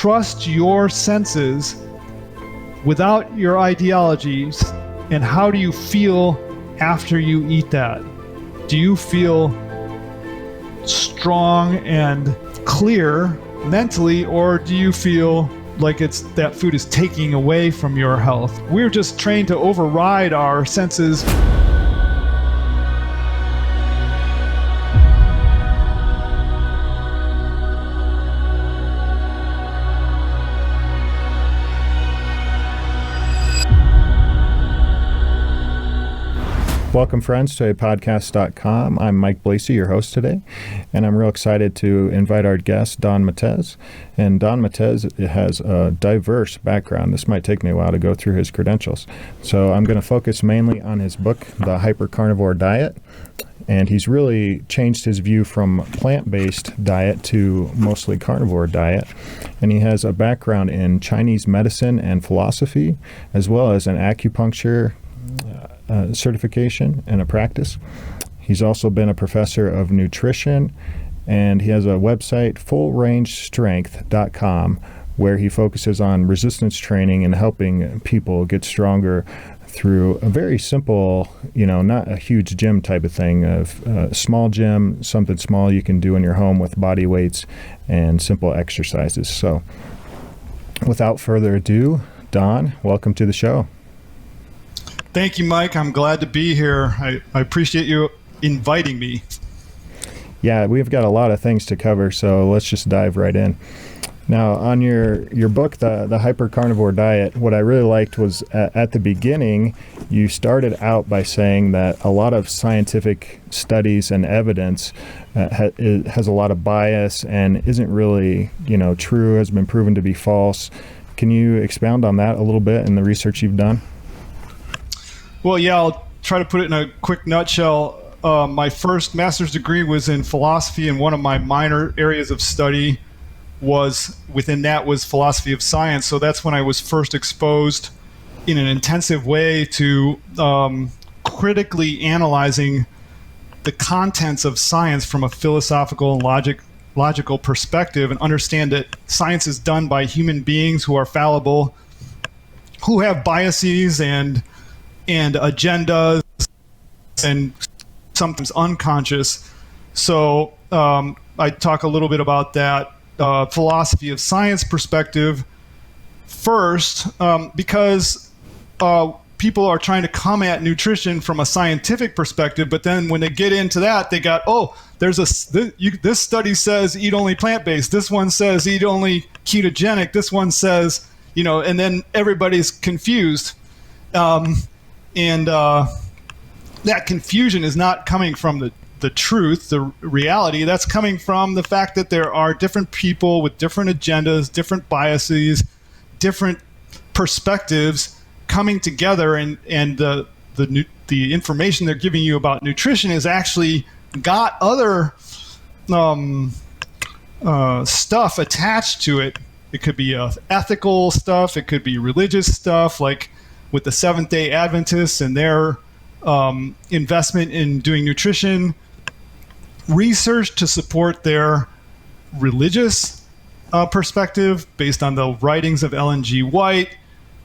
trust your senses without your ideologies, and how do you feel after you eat that? Do you feel strong and clear mentally, or do you feel like it's that food is taking away from your health? We're just trained to override our senses. Welcome, friends, to Apodcast.com. I'm Mike Blasi, your host today, and I'm real excited to invite our guest, Don Matesz. And Don Matesz has a diverse background. This might take me a while to go through his credentials. So I'm going to focus mainly on his book, The Hypercarnivore Diet. And he's really changed his view from plant-based diet to mostly carnivore diet. And he has a background in Chinese medicine and philosophy, as well as an acupuncture certification and a practice. He's also been a professor of nutrition, and he has a website, fullrangestrength.com, where he focuses on resistance training and helping people get stronger through a very simple, not a huge gym type of thing, of small gym, something small you can do in your home with body weights and simple exercises. So without further ado, Don, welcome to the show. Thank you, Mike. I'm glad to be here. I appreciate you inviting me. Yeah, we've got a lot of things to cover, so let's just dive right in. Now, on your book, the Hypercarnivore Diet, what I really liked was at the beginning, you started out by saying that a lot of scientific studies and evidence has a lot of bias and isn't really, true, has been proven to be false. Can you expound on that a little bit in the research you've done? Well, yeah, I'll try to put it in a quick nutshell. My first master's degree was in philosophy, and one of my minor areas of study was philosophy of science. So that's when I was first exposed in an intensive way to critically analyzing the contents of science from a philosophical and logical perspective, and understand that science is done by human beings who are fallible, who have biases and agendas, and sometimes unconscious. So I talk a little bit about that philosophy of science perspective first, because people are trying to come at nutrition from a scientific perspective, but then when they get into that, they got, this study says eat only plant-based, this one says eat only ketogenic, this one says, and then everybody's confused. And that confusion is not coming from the truth, the reality. That's coming from the fact that there are different people with different agendas, different biases, different perspectives coming together, and the information they're giving you about nutrition has actually got other stuff attached to it. It could be ethical stuff. It could be religious stuff, like with the Seventh-day Adventists and their investment in doing nutrition research to support their religious perspective based on the writings of Ellen G. White,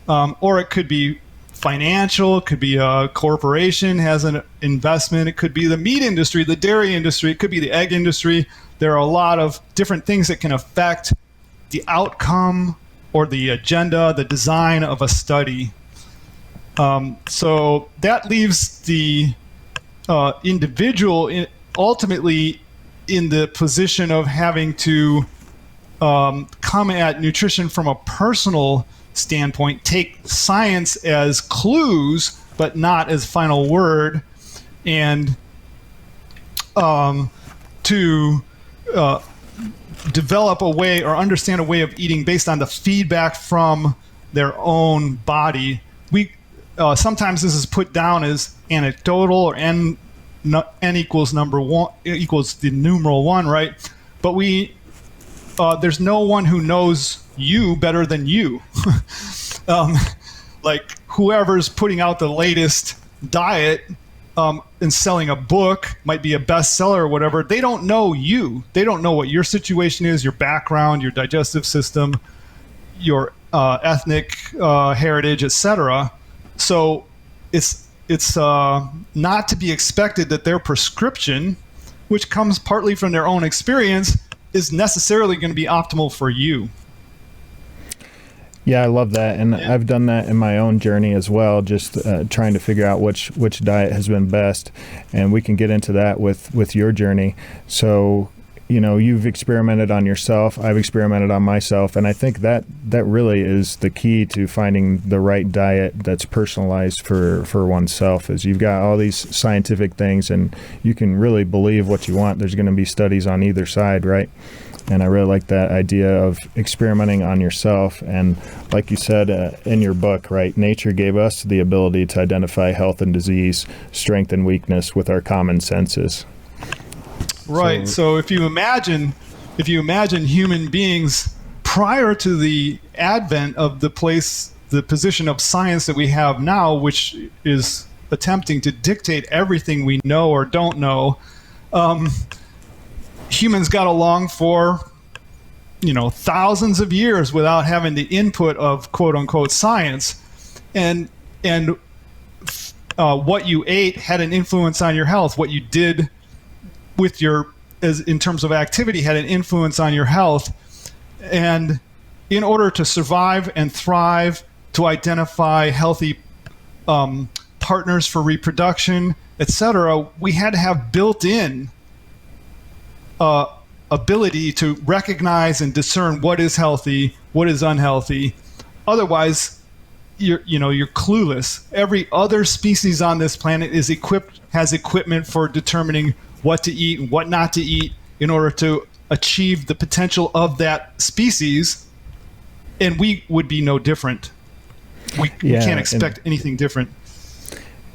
or it could be financial. It could be a corporation has an investment. It could be the meat industry, the dairy industry. It could be the egg industry. There are a lot of different things that can affect the outcome or the agenda, the design of a study. So that leaves the individual ultimately in the position of having to come at nutrition from a personal standpoint, take science as clues, but not as final word, and to develop a way or understand a way of eating based on the feedback from their own body. Sometimes this is put down as anecdotal, or n equals number one equals the numeral one, right? But there's no one who knows you better than you. Like whoever's putting out the latest diet and selling a book, might be a bestseller or whatever, they don't know you. They don't know what your situation is, your background, your digestive system. your ethnic heritage, etc. So it's not to be expected that their prescription, which comes partly from their own experience, is necessarily going to be optimal for you. Yeah, I love that, and I've done that in my own journey as well, just trying to figure out which diet has been best, and we can get into that with your journey. So, you've experimented on yourself, I've experimented on myself, and I think that really is the key to finding the right diet that's personalized for oneself. Is you've got all these scientific things, and you can really believe what you want. There's going to be studies on either side, right? And I really like that idea of experimenting on yourself. And like you said in your book, right, nature gave us the ability to identify health and disease, strength and weakness with our common senses. Right. So if you imagine human beings prior to the advent of the position of science that we have now, which is attempting to dictate everything we know or don't know, humans got along for, thousands of years without having the input of quote unquote science, and what you ate had an influence on your health. What you did with in terms of activity had an influence on your health. And in order to survive and thrive, to identify healthy partners for reproduction, etc., we had to have built-in ability to recognize and discern what is healthy, what is unhealthy. Otherwise, you're clueless. Every other species on this planet has equipment for determining what to eat and what not to eat in order to achieve the potential of that species, and we would be no different. We can't expect anything different.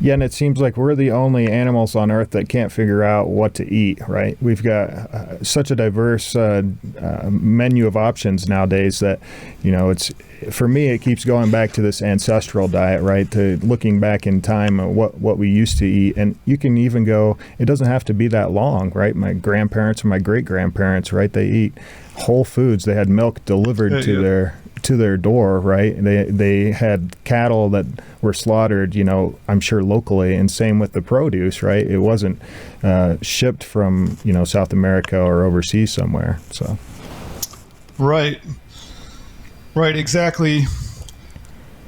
Yeah, and it seems like we're the only animals on Earth that can't figure out what to eat, right? We've got such a diverse menu of options nowadays that, it's, for me, it keeps going back to this ancestral diet, right? To looking back in time at what we used to eat. And you can even go, it doesn't have to be that long, right? My grandparents and my great-grandparents, right? They eat whole foods. They had milk delivered to their door, right? They had cattle that were slaughtered, I'm sure locally, and same with the produce, right? It wasn't shipped from, South America or overseas somewhere. So, right, exactly.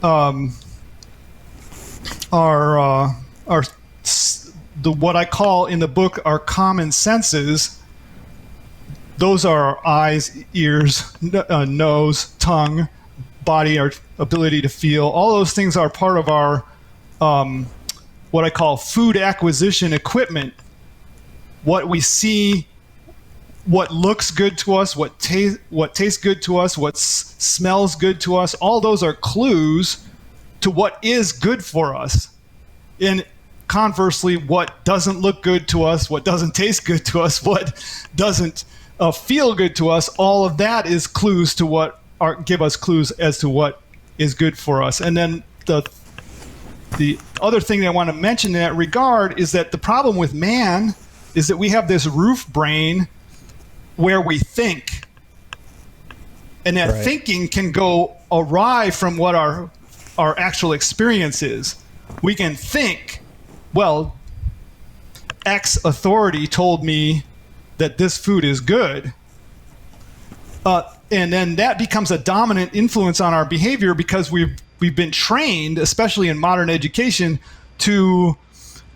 What I call in the book our common senses. Those are our eyes, ears, nose, tongue, body, our ability to feel. All those things are part of our, what I call food acquisition equipment. What we see, what looks good to us, what tastes good to us, what smells good to us, all those are clues to what is good for us. And conversely, what doesn't look good to us, what doesn't taste good to us, what doesn't feel good to us, all of that is clues to give us clues as to what is good for us. And then the other thing that I want to mention in that regard is that the problem with man is that we have this roof brain where we think, and that thinking can go awry from what our actual experience is. We can think, well, X authority told me that this food is good, and then that becomes a dominant influence on our behavior because we've been trained, especially in modern education, to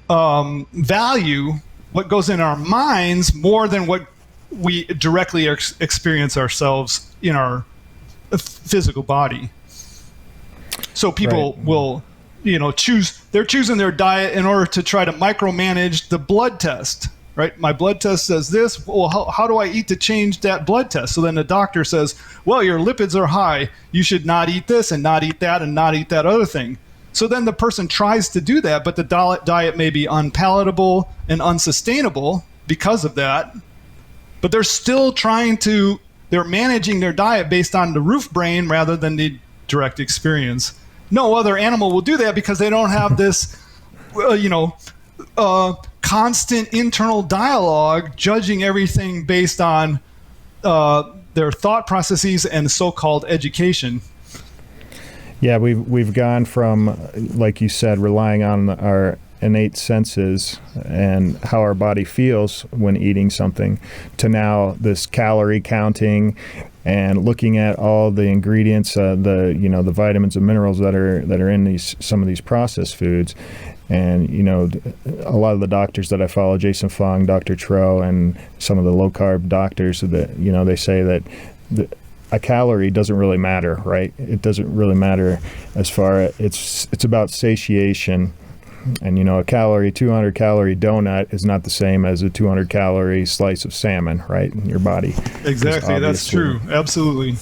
value what goes in our minds more than what we directly experience ourselves in our physical body. So people will, they're choosing their diet in order to try to micromanage the blood test. Right? My blood test says this. Well, how do I eat to change that blood test? So then the doctor says, well, your lipids are high. You should not eat this and not eat that and not eat that other thing. So then the person tries to do that, but the diet may be unpalatable and unsustainable because of that. But they're still they're managing their diet based on the roof brain rather than the direct experience. No other animal will do that because they don't have this, constant internal dialogue judging everything based on their thought processes and so-called education. Yeah, we've gone from, like you said, relying on our innate senses and how our body feels when eating something, to now this calorie counting and looking at all the ingredients, the vitamins and minerals that are in some of these processed foods. And a lot of the doctors that I follow, Jason Fung, Dr. Tro, and some of the low carb doctors, that they say that a calorie doesn't really matter, right? It doesn't really matter as far as it's about satiation. And a 200 calorie donut is not the same as a 200 calorie slice of salmon, right? In your body. Exactly, that's true. Absolutely.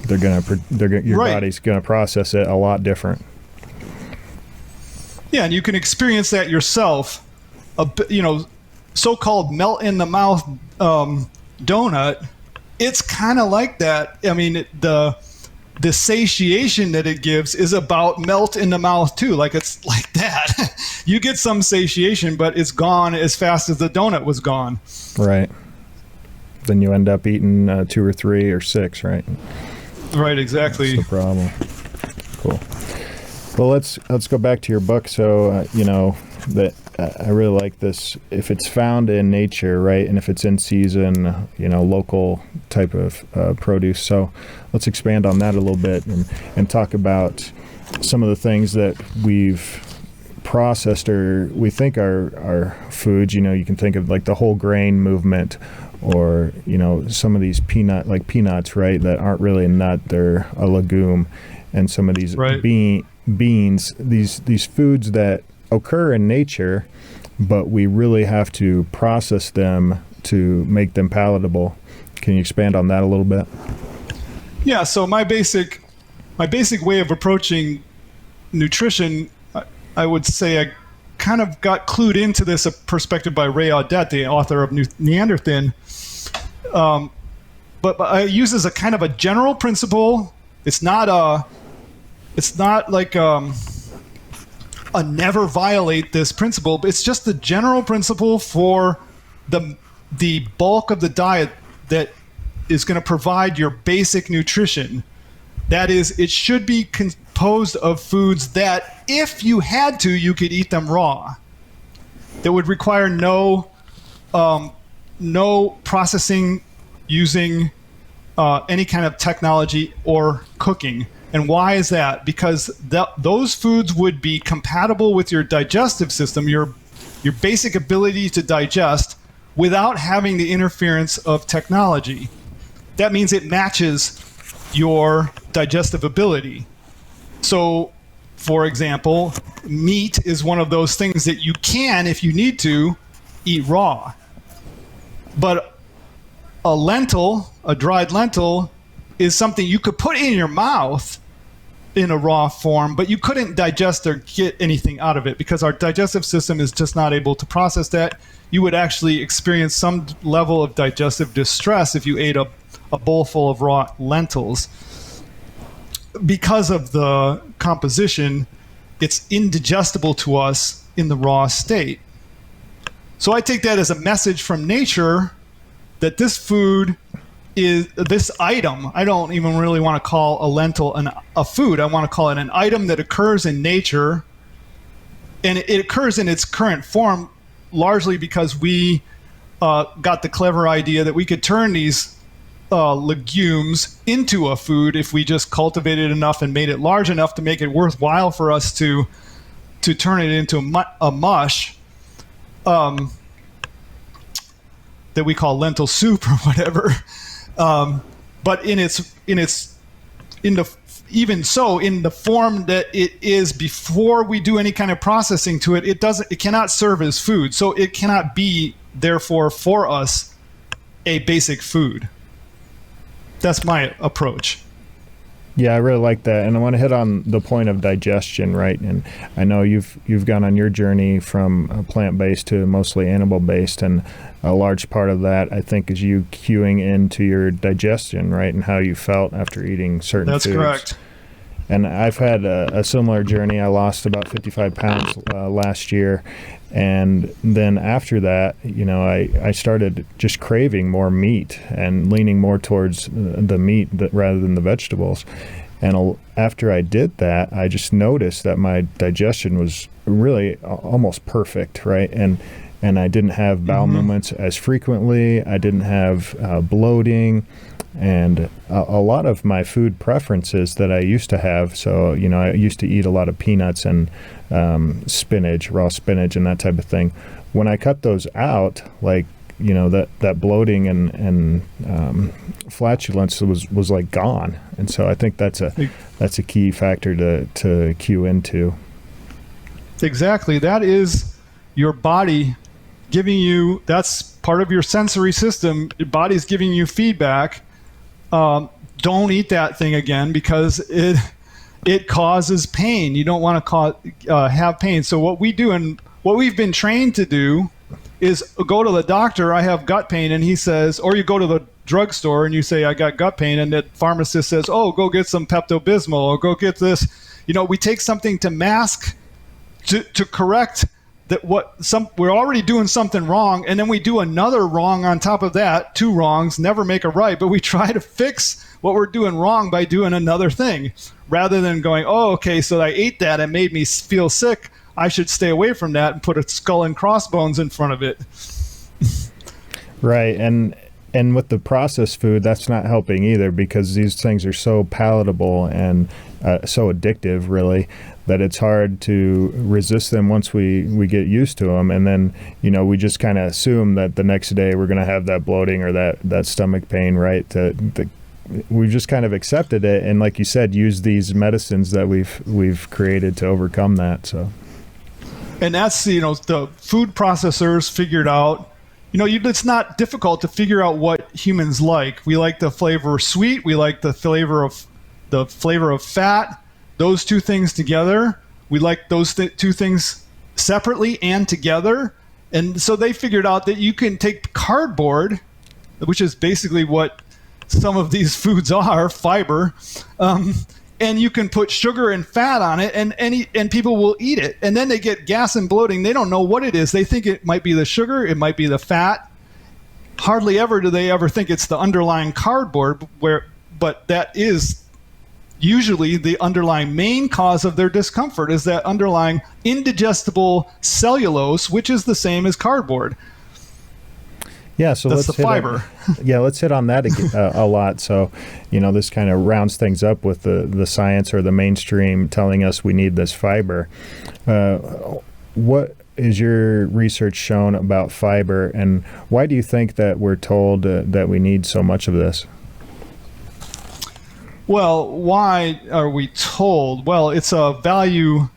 Your right. body's gonna process it a lot different. Yeah, and you can experience that yourself. So-called melt in the mouth donut. It's kind of like that. I mean, the satiation that it gives is about melt in the mouth too. Like, it's like that. You get some satiation, but it's gone as fast as the donut was gone. Right. Then you end up eating 2 or 3 or 6, right? Right, exactly. That's the problem. Cool. Well, let's go back to your book. So, that I really like this. If it's found in nature, right, and if it's in season, local type of produce. So let's expand on that a little bit and talk about some of the things that we've processed or we think are foods. You can think of like the whole grain movement, or some of these peanuts, right, that aren't really a nut, they're a legume, and some of these beans, these foods that occur in nature, but we really have to process them to make them palatable. Can you expand on that a little bit? Yeah, so my basic way of approaching nutrition, I would say I kind of got clued into this perspective by Ray Audette, the author of Neanderthal. But I use as a kind of a general principle. It's not like a never violate this principle, but it's just the general principle for the bulk of the diet that is going to provide your basic nutrition. That is, it should be composed of foods that, if you had to, you could eat them raw. That would require no processing using any kind of technology or cooking. And why is that? Because those foods would be compatible with your digestive system, your basic ability to digest, without having the interference of technology. That means it matches your digestive ability. So, for example, meat is one of those things that you can, if you need to, eat raw. But a dried lentil, is something you could put in your mouth in a raw form, but you couldn't digest or get anything out of it because our digestive system is just not able to process that. You would actually experience some level of digestive distress if you ate a bowl full of raw lentils. Because of the composition, it's indigestible to us in the raw state. So I take that as a message from nature that this food is this item. I don't even really want to call a lentil a food. I want to call it an item that occurs in nature, and it occurs in its current form largely because we got the clever idea that we could turn these legumes into a food if we just cultivated enough and made it large enough to make it worthwhile for us to turn it into a mush that we call lentil soup or whatever. But in the form that it is before we do any kind of processing to it, it cannot serve as food. So it cannot be, therefore, for us, a basic food. That's my approach. Yeah, I really like that, and I want to hit on the point of digestion, right? And I know you've gone on your journey from plant-based to mostly animal-based, and a large part of that, I think, is you cueing into your digestion, right, and how you felt after eating certain foods. That's correct. And I've had a similar journey. I lost about 55 pounds last year. And then after that, I started just craving more meat and leaning more towards the meat rather than the vegetables. And after I did that, I just noticed that my digestion was really almost perfect, right? And I didn't have bowel movements as frequently. I didn't have bloating. And a lot of my food preferences that I used to have, so, I used to eat a lot of peanuts and spinach, raw spinach and that type of thing. When I cut those out, like, that bloating and flatulence was like gone. And so I think that's a key factor to cue into. Exactly. That is your body giving you, that's part of your sensory system. Your body's giving you feedback. Don't eat that thing again because it causes pain. You don't want to have pain. So what we do and what we've been trained to do is go to the doctor. I have gut pain, and he says, or you go to the drugstore and you say, I got gut pain, and the pharmacist says, oh, go get some Pepto-Bismol or go get this. We take something to mask to correct that we're already doing something wrong, and then we do another wrong on top of that. Two wrongs never make a right, but we try to fix what we're doing wrong by doing another thing rather than going, oh, okay, so I ate that and made me feel sick. I should stay away from that and put a skull and crossbones in front of it. Right. And with the processed food, that's not helping either, because these things are so palatable and so addictive, really, that it's hard to resist them once we get used to them. And then, we just kind of assume that the next day we're going to have that bloating or that stomach pain, right? We've just kind of accepted it. And like you said, use these medicines that we've created to overcome that. So. And that's, the food processors figured out, it's not difficult to figure out what humans like. We like the flavor of sweet. We like the flavor of fat. Those two things together. We like those two things separately and together. And so they figured out that you can take cardboard, which is basically what some of these foods are, fiber, and you can put sugar and fat on it, and people will eat it. And then they get gas and bloating. They don't know what it is. They think it might be the sugar, it might be the fat. Hardly ever do they ever think it's the underlying cardboard, but that is usually the underlying main cause of their discomfort, is that underlying indigestible cellulose, which is the same as cardboard. Yeah, so that's the fiber. Let's hit on that a lot. So, this kind of rounds things up with the science or the mainstream telling us we need this fiber. What is your research shown about fiber, and why do you think that we're told that we need so much of this? Well, why are we told? Well, it's a value.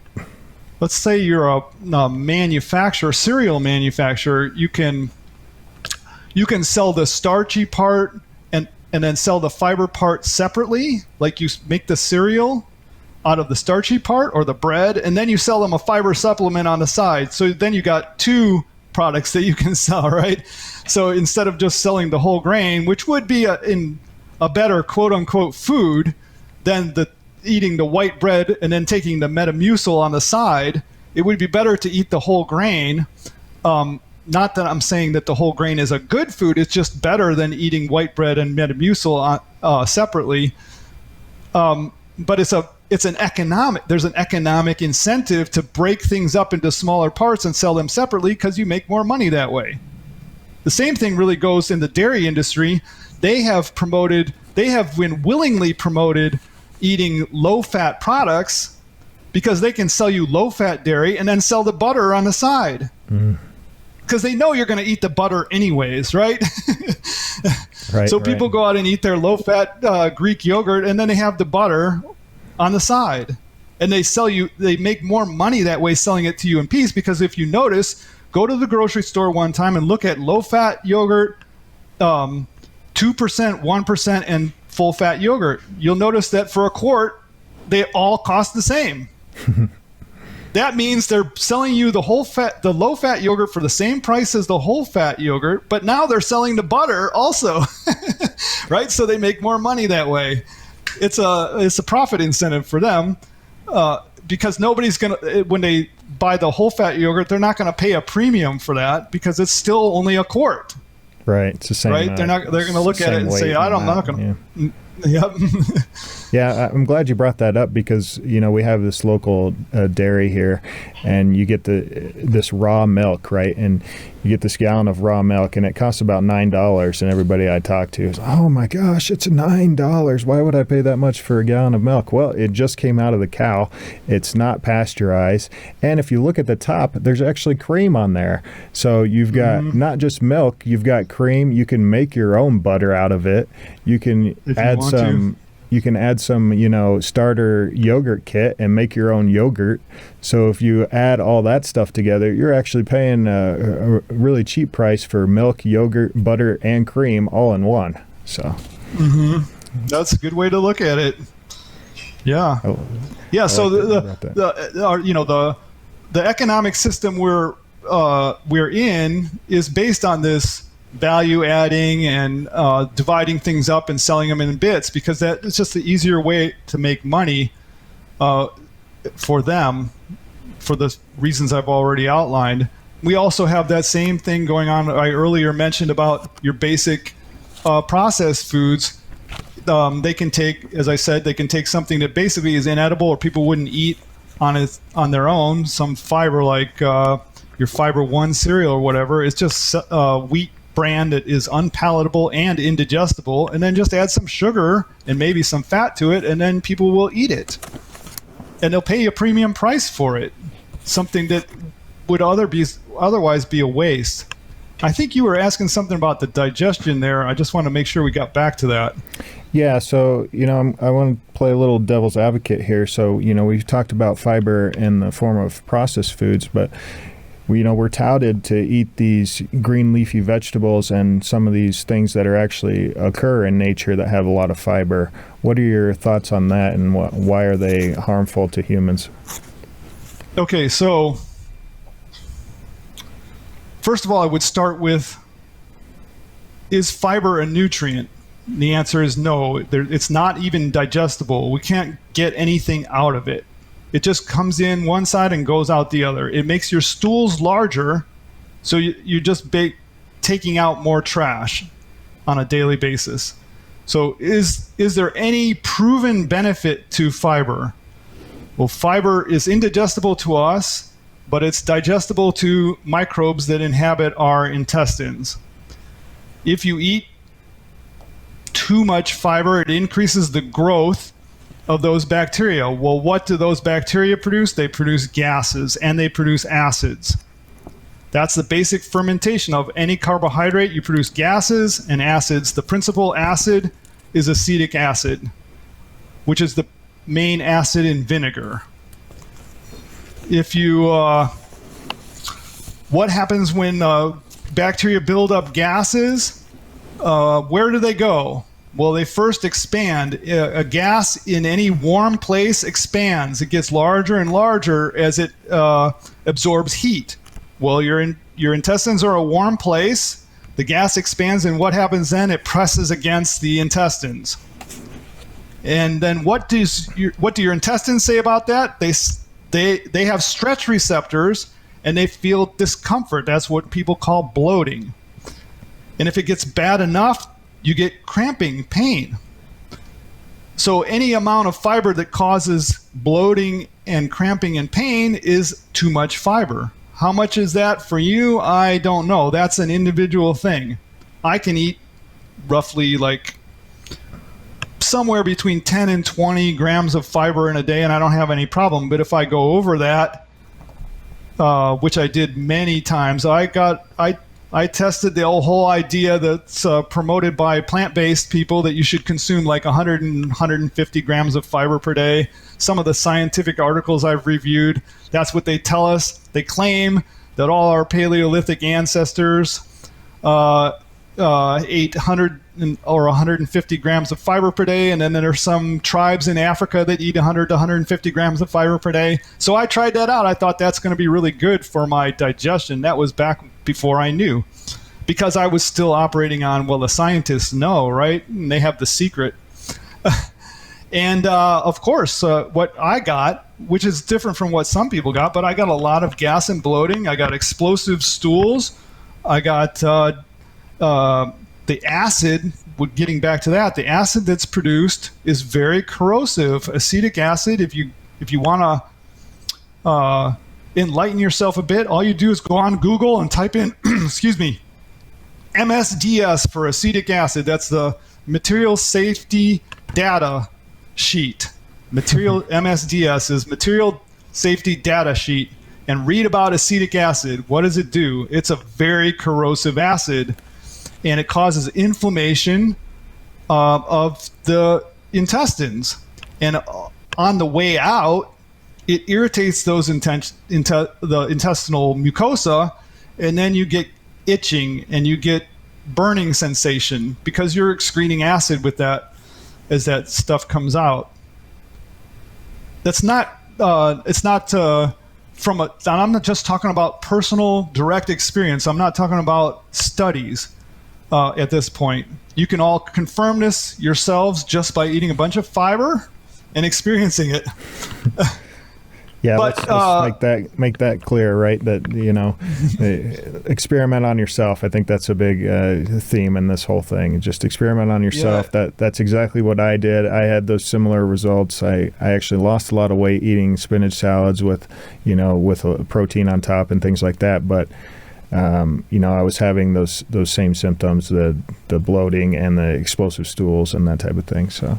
Let's say you're a manufacturer, cereal manufacturer. You can sell the starchy part and then sell the fiber part separately. Like you make the cereal out of the starchy part or the bread, and then you sell them a fiber supplement on the side. So then you got two products that you can sell, right? So instead of just selling the whole grain, which would be a better quote-unquote food than eating the white bread and then taking the Metamucil on the side, it would be better to eat the whole grain. Not that I'm saying that the whole grain is a good food. It's just better than eating white bread and Metamucil separately. But there's an economic incentive to break things up into smaller parts and sell them separately because you make more money that way. The same thing really goes in the dairy industry. They have been willingly promoted eating low-fat products because they can sell you low-fat dairy and then sell the butter on the side. Because they know you're going to eat the butter anyways, right? Right. So people go out and eat their low-fat Greek yogurt, and then they have the butter on the side. And they make more money that way selling it to you in piece, because if you notice, go to the grocery store one time and look at low-fat yogurt, 2%, 1%, and full-fat yogurt. You'll notice that for a quart, they all cost the same. That means they're selling you the low-fat yogurt for the same price as the whole-fat yogurt, but now they're selling the butter also, right? So they make more money that way. it's a profit incentive for them, because nobody's gonna, when they buy the whole fat yogurt, they're not going to pay a premium for that because it's still only a quart. Right. It's the same. Right. They're going to look at it and say, I'm not going to. Yep. Yeah, I'm glad you brought that up because, we have this local dairy here, and you get this raw milk, right? And you get this gallon of raw milk, and it costs about $9. And everybody I talk to is, oh my gosh, it's $9. Why would I pay that much for a gallon of milk? Well, it just came out of the cow. It's not pasteurized. And if you look at the top, there's actually cream on there. So you've got not just milk, you've got cream. You can make your own butter out of it. You can add some. You can add some, starter yogurt kit and make your own yogurt. So if you add all that stuff together, you're actually paying a really cheap price for milk, yogurt, butter, and cream all in one. So that's a good way to look at it. Yeah. So the economic system we're in is based on this value adding and dividing things up and selling them in bits, because that is just the easier way to make money for them, for the reasons I've already outlined. We also have that same thing going on I earlier mentioned about your basic processed foods. They can take, as I said, they can take something that basically is inedible or people wouldn't eat on their own, some fiber like your Fiber One cereal or whatever. It's just wheat brand that is unpalatable and indigestible, and then just add some sugar and maybe some fat to it, and then people will eat it, and they'll pay a premium price for it, something that would otherwise be a waste. I think you were asking something about the digestion there. I just want to make sure we got back to that. Yeah, so I want to play a little devil's advocate here. So we've talked about fiber in the form of processed foods, but we're touted to eat these green leafy vegetables and some of these things that are actually occur in nature that have a lot of fiber. What are your thoughts on that, and why are they harmful to humans? Okay, so first of all, I would start with, is fiber a nutrient? And the answer is no. It's not even digestible. We can't get anything out of it. It just comes in one side and goes out the other. It makes your stools larger, so you're just taking out more trash on a daily basis. So is there any proven benefit to fiber? Well, fiber is indigestible to us, but it's digestible to microbes that inhabit our intestines. If you eat too much fiber, it increases the growth of those bacteria. Well, what do those bacteria produce? They produce gases and they produce acids. That's the basic fermentation of any carbohydrate. You produce gases and acids. The principal acid is acetic acid, which is the main acid in vinegar. If you, what happens when bacteria build up gases? Where do they go? Well, they first expand. A gas in any warm place expands. It gets larger and larger as it absorbs heat. Well, your intestines are a warm place. The gas expands, and what happens then? It presses against the intestines. And then what do your intestines say about that? They have stretch receptors, and they feel discomfort. That's what people call bloating. And if it gets bad enough, you get cramping, pain. So any amount of fiber that causes bloating and cramping and pain is too much fiber. How much is that for you? I don't know. That's an individual thing. I can eat roughly like somewhere between 10 and 20 grams of fiber in a day, and I don't have any problem. But if I go over that, which I did many times, I tested the whole idea that's promoted by plant-based people that you should consume like 100 and 150 grams of fiber per day. Some of the scientific articles I've reviewed, that's what they tell us. They claim that all our Paleolithic ancestors ate 100 or 150 grams of fiber per day, and then there are some tribes in Africa that eat 100 to 150 grams of fiber per day. So I tried that out. I thought that's going to be really good for my digestion. That was back before I knew, because I was still operating on, well, the scientists know, right? And they have the secret. And of course, what I got, which is different from what some people got, but I got a lot of gas and bloating. I got explosive stools. I got the acid. Getting back to that, the acid that's produced is very corrosive. Acetic acid. If you want to enlighten yourself a bit, all you do is go on Google and type in, excuse me, MSDS for acetic acid. That's the Material Safety Data Sheet. MSDS is Material Safety Data Sheet. And read about acetic acid. What does it do? It's a very corrosive acid, and it causes inflammation of the intestines. And on the way out, it irritates those the intestinal mucosa, and then you get itching and you get burning sensation because you're excreting acid with that as that stuff comes out. That's not. It's not from a. I'm not just talking about personal, direct experience. I'm not talking about studies. At this point, you can all confirm this yourselves just by eating a bunch of fiber and experiencing it. Yeah, but, let's make that clear, right? That, you know, experiment on yourself. I think that's a big theme in this whole thing. Just experiment on yourself. Yeah. That's exactly what I did. I had those similar results. I actually lost a lot of weight eating spinach salads with a protein on top and things like that. But I was having those same symptoms, the bloating and the explosive stools and that type of thing. So.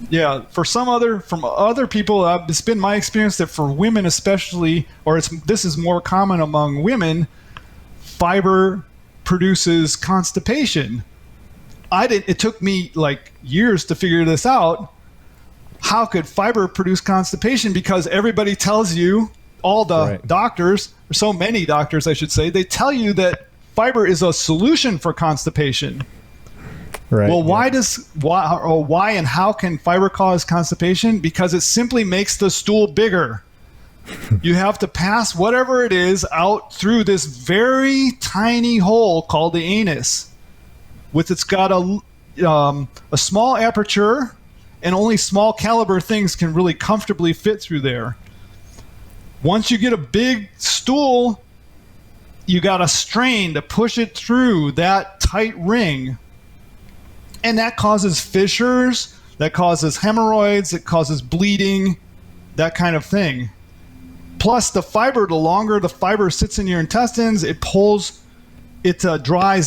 Yeah, from other people, it's been my experience that for women especially, this is more common among women, fiber produces constipation. It took me like years to figure this out. How could fiber produce constipation? Because everybody tells you, all the doctors, or so many doctors I should say, they tell you that fiber is a solution for constipation. Right. Well, why and how can fiber cause constipation? Because it simply makes the stool bigger. You have to pass whatever it is out through this very tiny hole called the anus. It's got a small aperture, and only small caliber things can really comfortably fit through there. Once you get a big stool, you got to strain to push it through that tight ring. And that causes fissures, that causes hemorrhoids, it causes bleeding, that kind of thing. Plus the longer the fiber sits in your intestines, it dries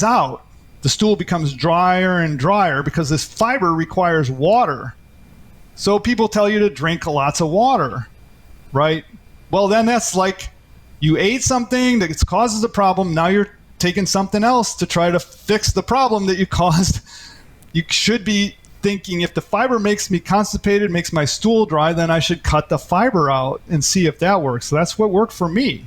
out. The stool becomes drier and drier because this fiber requires water. So people tell you to drink lots of water, right? Well, then that's like you ate something that causes a problem. Now you're taking something else to try to fix the problem that you caused. You should be thinking, if the fiber makes me constipated, makes my stool dry, then I should cut the fiber out and see if that works. So that's what worked for me.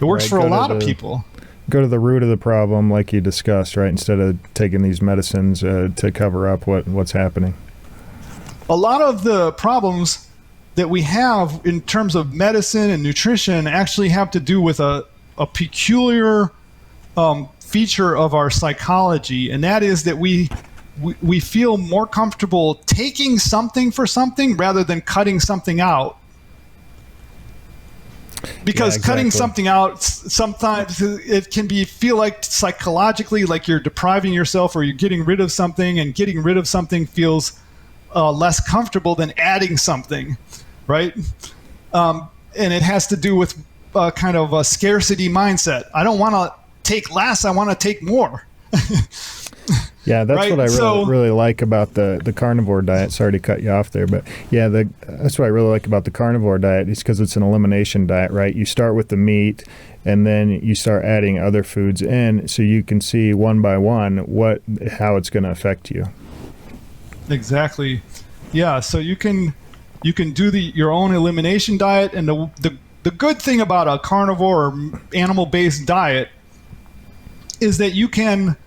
It works for a lot of people. Go to the root of the problem like you discussed, right? Instead of taking these medicines to cover up what's happening. A lot of the problems that we have in terms of medicine and nutrition actually have to do with a peculiar feature of our psychology, and that is that we feel more comfortable taking something for something rather than cutting something out. Because cutting something out, sometimes it can feel like psychologically like you're depriving yourself or you're getting rid of something, and getting rid of something feels less comfortable than adding something, right? And it has to do with kind of a scarcity mindset. I don't want to take less, I want to take more. Yeah, that's what I really like about the carnivore diet. Sorry to cut you off there, but yeah, that's what I really like about the carnivore diet is because it's an elimination diet, right? You start with the meat, and then you start adding other foods in, so you can see one by one how it's going to affect you. Exactly. Yeah, so you can do your own elimination diet, and the good thing about a carnivore or animal-based diet is that you can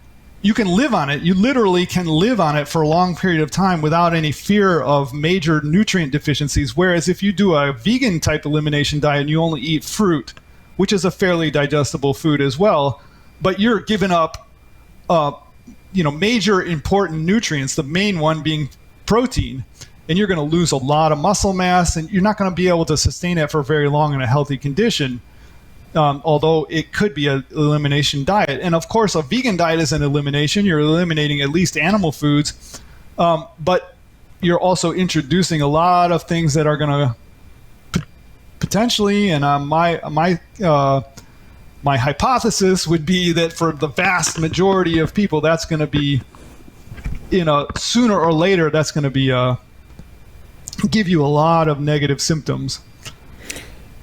live on it. You literally can live on it for a long period of time without any fear of major nutrient deficiencies. Whereas if you do a vegan type elimination diet and you only eat fruit, which is a fairly digestible food as well, but you're giving up, major important nutrients, the main one being protein. and you're going to lose a lot of muscle mass, and you're not going to be able to sustain that for very long in a healthy condition. Although it could be an elimination diet. And of course, a vegan diet is an elimination. You're eliminating at least animal foods, but you're also introducing a lot of things that are going to potentially, and my hypothesis would be that for the vast majority of people, that's going to be, sooner or later, that's going to be give you a lot of negative symptoms.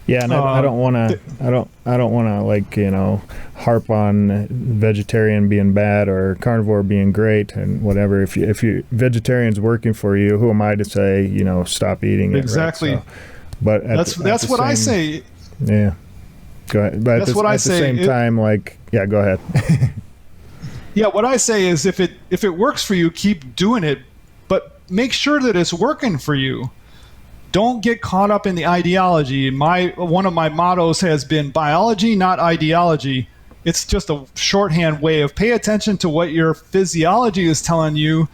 Yeah, and I don't want to like, harp on vegetarian being bad or carnivore being great and whatever. If you vegetarian's working for you, who am I to say, stop eating it? Exactly. Right? So, but that's what I say. Yeah. Go ahead. But at the same time, go ahead. Yeah, what I say is if it works for you, keep doing it, but make sure that it's working for you. Don't get caught up in the ideology. One of my mottos has been biology, not ideology. It's just a shorthand way of pay attention to what your physiology is telling you,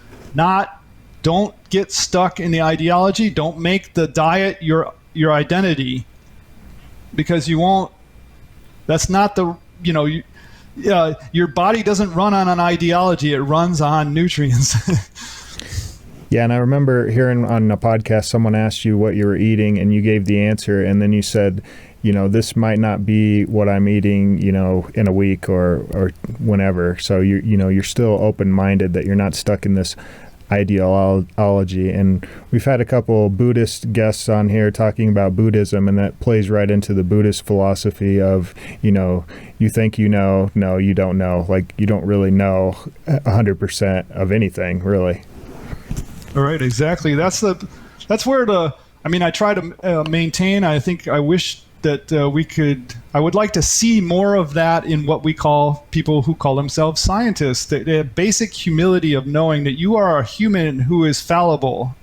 don't get stuck in the ideology. Don't make the diet your identity, because you won't. That's not your body doesn't run on an ideology. It runs on nutrients. Yeah, and I remember hearing on a podcast someone asked you what you were eating, and you gave the answer, and then you said, this might not be what I'm eating, in a week or whenever. So you're still open-minded, that you're not stuck in this ideology. And we've had a couple Buddhist guests on here talking about Buddhism, and that plays right into the Buddhist philosophy of, you think no, you don't know. Like, you don't really know 100% of anything, really. All right, exactly. That's where I try to maintain. I wish that I would like to see more of that in what we call people who call themselves scientists. The basic humility of knowing that you are a human who is fallible.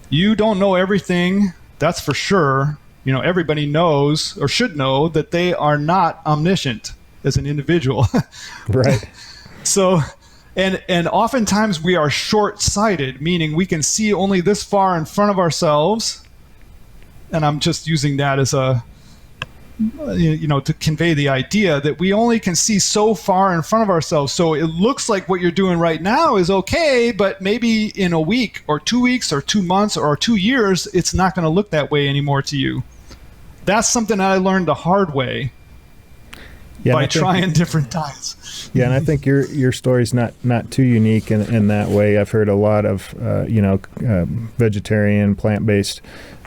You don't know everything, that's for sure. Everybody knows or should know that they are not omniscient as an individual. Right. So, and oftentimes we are short-sighted, meaning we can see only this far in front of ourselves. And I'm just using that as to convey the idea that we only can see so far in front of ourselves. So it looks like what you're doing right now is okay, but maybe in a week or 2 weeks or 2 months or 2 years, it's not going to look that way anymore to you. That's something that I learned the hard way. Yeah, by trying different diets. Yeah, and I think your story's not too unique in that way. I've heard a lot of vegetarian, plant-based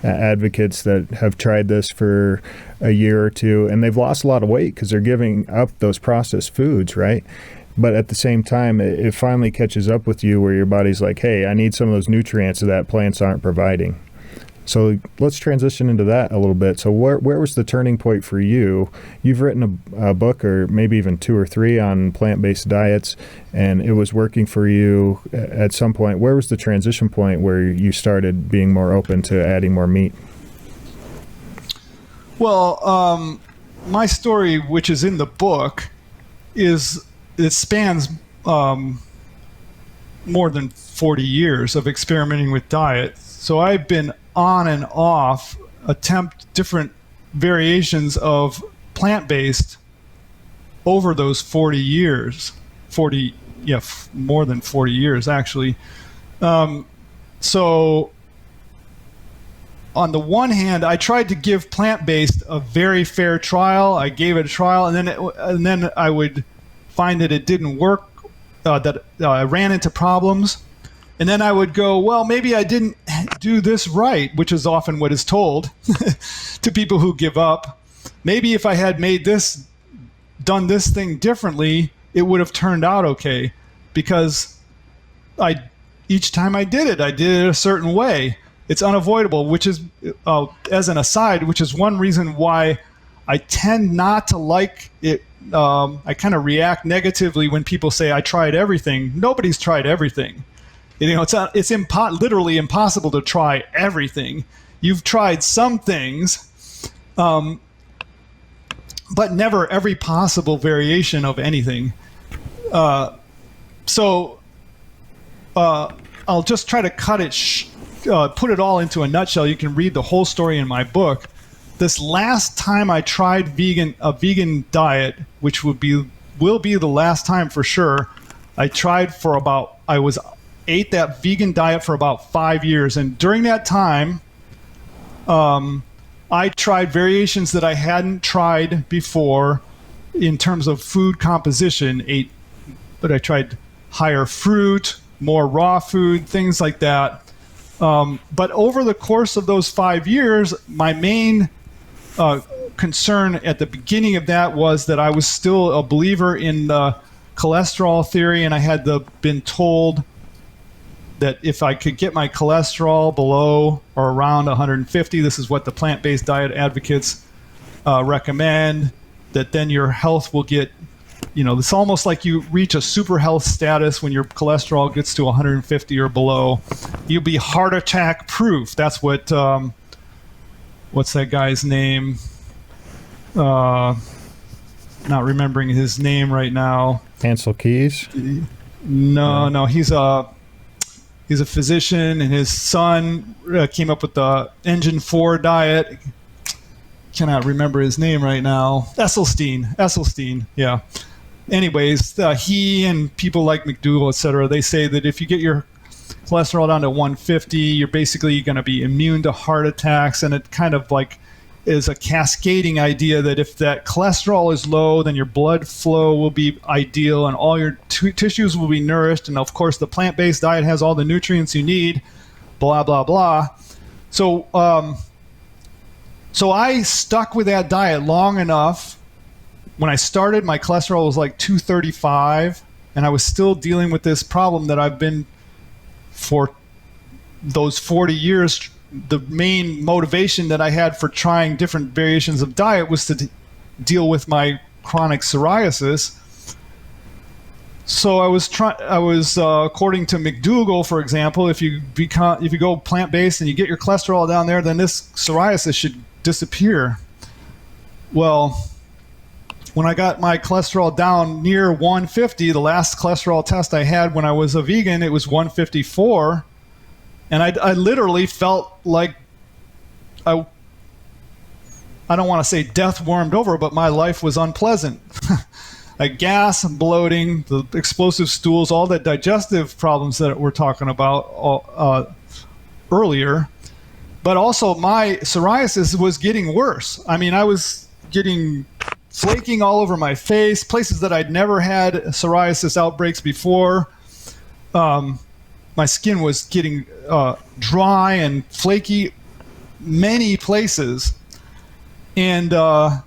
advocates that have tried this for a year or two, and they've lost a lot of weight because they're giving up those processed foods, right? But at the same time, it finally catches up with you where your body's like, hey, I need some of those nutrients that plants aren't providing. So let's transition into that a little bit. So where was the turning point for you? You've written a book, or maybe even 2 or 3, on plant-based diets, and it was working for you at some point. Where was the transition point where you started being more open to adding more meat? Well, my story, which is in the book, it spans more than 40 years of experimenting with diet. So I've been on and off attempt different variations of plant-based over those 40 years. More than 40 years actually. So on the one hand, I tried to give plant-based a very fair trial. I gave it a trial, and then I would find that it didn't work, that I ran into problems. And then I would go, well, maybe I didn't do this right, which is often what is told to people who give up. Maybe if I had done this thing differently, it would have turned out okay, because each time I did it a certain way. It's unavoidable, which is, as an aside, which is one reason why I tend not to like it. I kind of react negatively when people say I tried everything. Nobody's tried everything. It's literally impossible to try everything. You've tried some things, but never every possible variation of anything. So I'll just try to cut it put it all into a nutshell, you can read the whole story in my book. This last time I tried a vegan diet, which will be the last time for sure. I ate that vegan diet for about 5 years, and during that time, I tried variations that I hadn't tried before in terms of food composition. But I tried higher fruit, more raw food, things like that. But over the course of those 5 years, my main concern at the beginning of that was that I was still a believer in the cholesterol theory, and I had been told that if I could get my cholesterol below or around 150, this is what the plant-based diet advocates recommend, that then your health will get, it's almost like you reach a super health status when your cholesterol gets to 150 or below. You'll be heart attack proof. That's what, what's that guy's name? Not remembering his name right now. Ansel Keys? No, he's a physician, and his son came up with the Engine 4 diet. Cannot remember his name right now. Esselstyn, yeah. Anyways, he and people like McDougall, etc., they say that if you get your cholesterol down to 150, you're basically going to be immune to heart attacks, and it kind of like is a cascading idea that if that cholesterol is low, then your blood flow will be ideal and all your tissues will be nourished. And of course, the plant-based diet has all the nutrients you need, blah, blah, blah. So I stuck with that diet long enough. When I started, my cholesterol was like 235, and I was still dealing with this problem that I've been for those 40 years. The main motivation that I had for trying different variations of diet was to deal with my chronic psoriasis. So I was according to McDougall, for example, if you go plant-based and you get your cholesterol down there, then this psoriasis should disappear. Well, when I got my cholesterol down near 150, the last cholesterol test I had when I was a vegan, it was 154. And I literally felt like I don't want to say death warmed over, but my life was unpleasant. Like gas and bloating, the explosive stools, all the digestive problems that we're talking about earlier. But also my psoriasis was getting worse. I mean, I was getting flaking all over my face, places that I'd never had psoriasis outbreaks before. My skin was getting dry and flaky many places. And I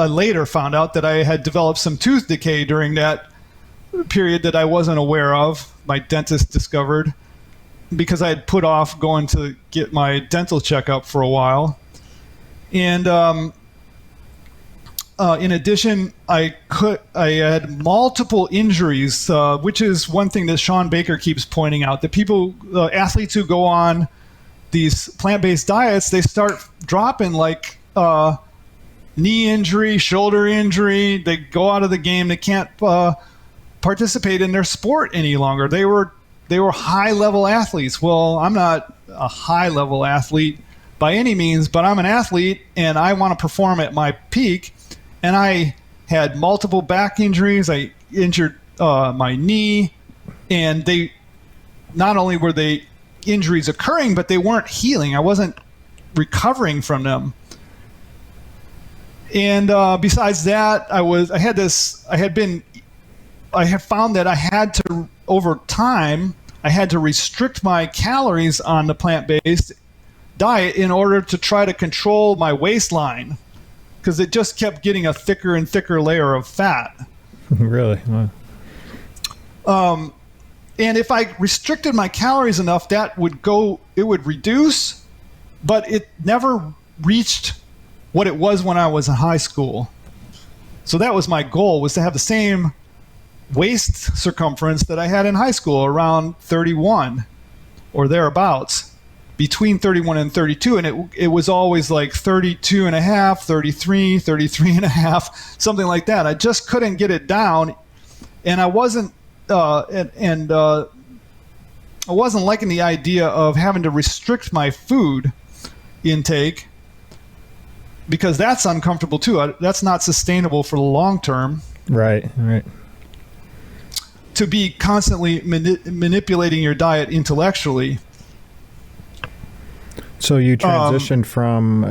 later found out that I had developed some tooth decay during that period that I wasn't aware of. My dentist discovered because I had put off going to get my dental checkup for a while. And in addition, I had multiple injuries, which is one thing that Sean Baker keeps pointing out, that athletes who go on these plant-based diets, they start dropping like knee injury, shoulder injury. They go out of the game. They can't participate in their sport any longer. They were high-level athletes. Well, I'm not a high-level athlete by any means, but I'm an athlete, and I want to perform at my peak. And I had multiple back injuries. I injured my knee, and not only were they injuries occurring, but they weren't healing. I wasn't recovering from them. And besides that, I have found that I had to, over time, I had to restrict my calories on the plant-based diet in order to try to control my waistline, because it just kept getting a thicker and thicker layer of fat. Really? Wow. And if I restricted my calories enough, it would reduce, but it never reached what it was when I was in high school. So that was my goal, was to have the same waist circumference that I had in high school, around 31 or thereabouts. Between 31 and 32, and it was always like 32 and a half, 33, 33 and a half, something like that. I just couldn't get it down, and I wasn't, I I wasn't liking the idea of having to restrict my food intake, because that's uncomfortable too. That's not sustainable for the long term. Right. To be constantly manipulating your diet intellectually. So you transitioned from,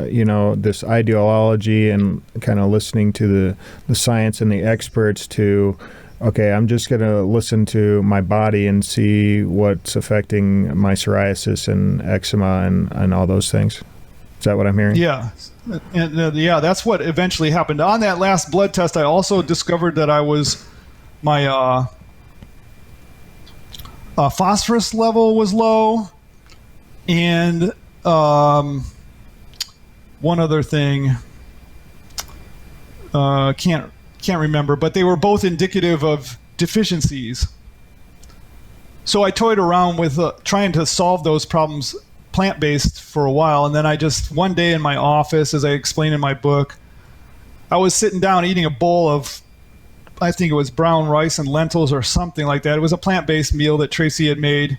this ideology and kind of listening to the science and the experts to, okay, I'm just going to listen to my body and see what's affecting my psoriasis and eczema and all those things. Is that what I'm hearing? Yeah. And that's what eventually happened. On that last blood test, I also discovered that my phosphorus level was low, and one other thing, can't remember, but they were both indicative of deficiencies. So I toyed around with trying to solve those problems plant-based for a while, and then one day in my office, as I explained in my book, I was sitting down eating a bowl of, I think it was brown rice and lentils or something like that. It was a plant-based meal that Tracy had made.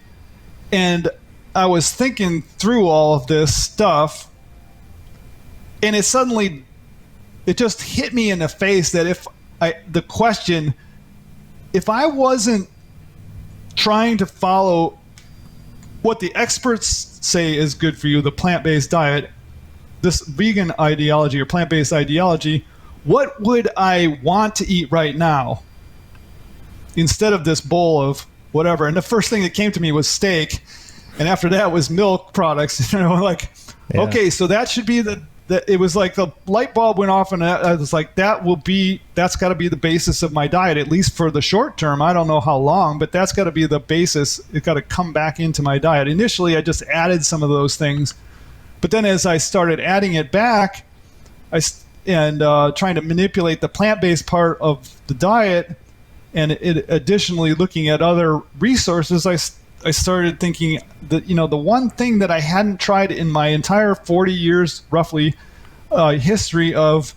And I was thinking through all of this stuff, and it just hit me in the face that if I wasn't trying to follow what the experts say is good for you, the plant-based diet, this vegan ideology or plant-based ideology, what would I want to eat right now instead of this bowl of whatever? And the first thing that came to me was steak, and after that was milk products. Okay, so that should be it was like the light bulb went off, and I was like, that's got to be the basis of my diet, at least for the short term. I don't know how long, but that's got to be the basis. It's got to come back into my diet. Initially, I just added some of those things, but then as I started adding it back, trying to manipulate the plant-based part of the diet, and additionally looking at other resources, I started thinking that, the one thing that I hadn't tried in my entire 40 years, roughly, history of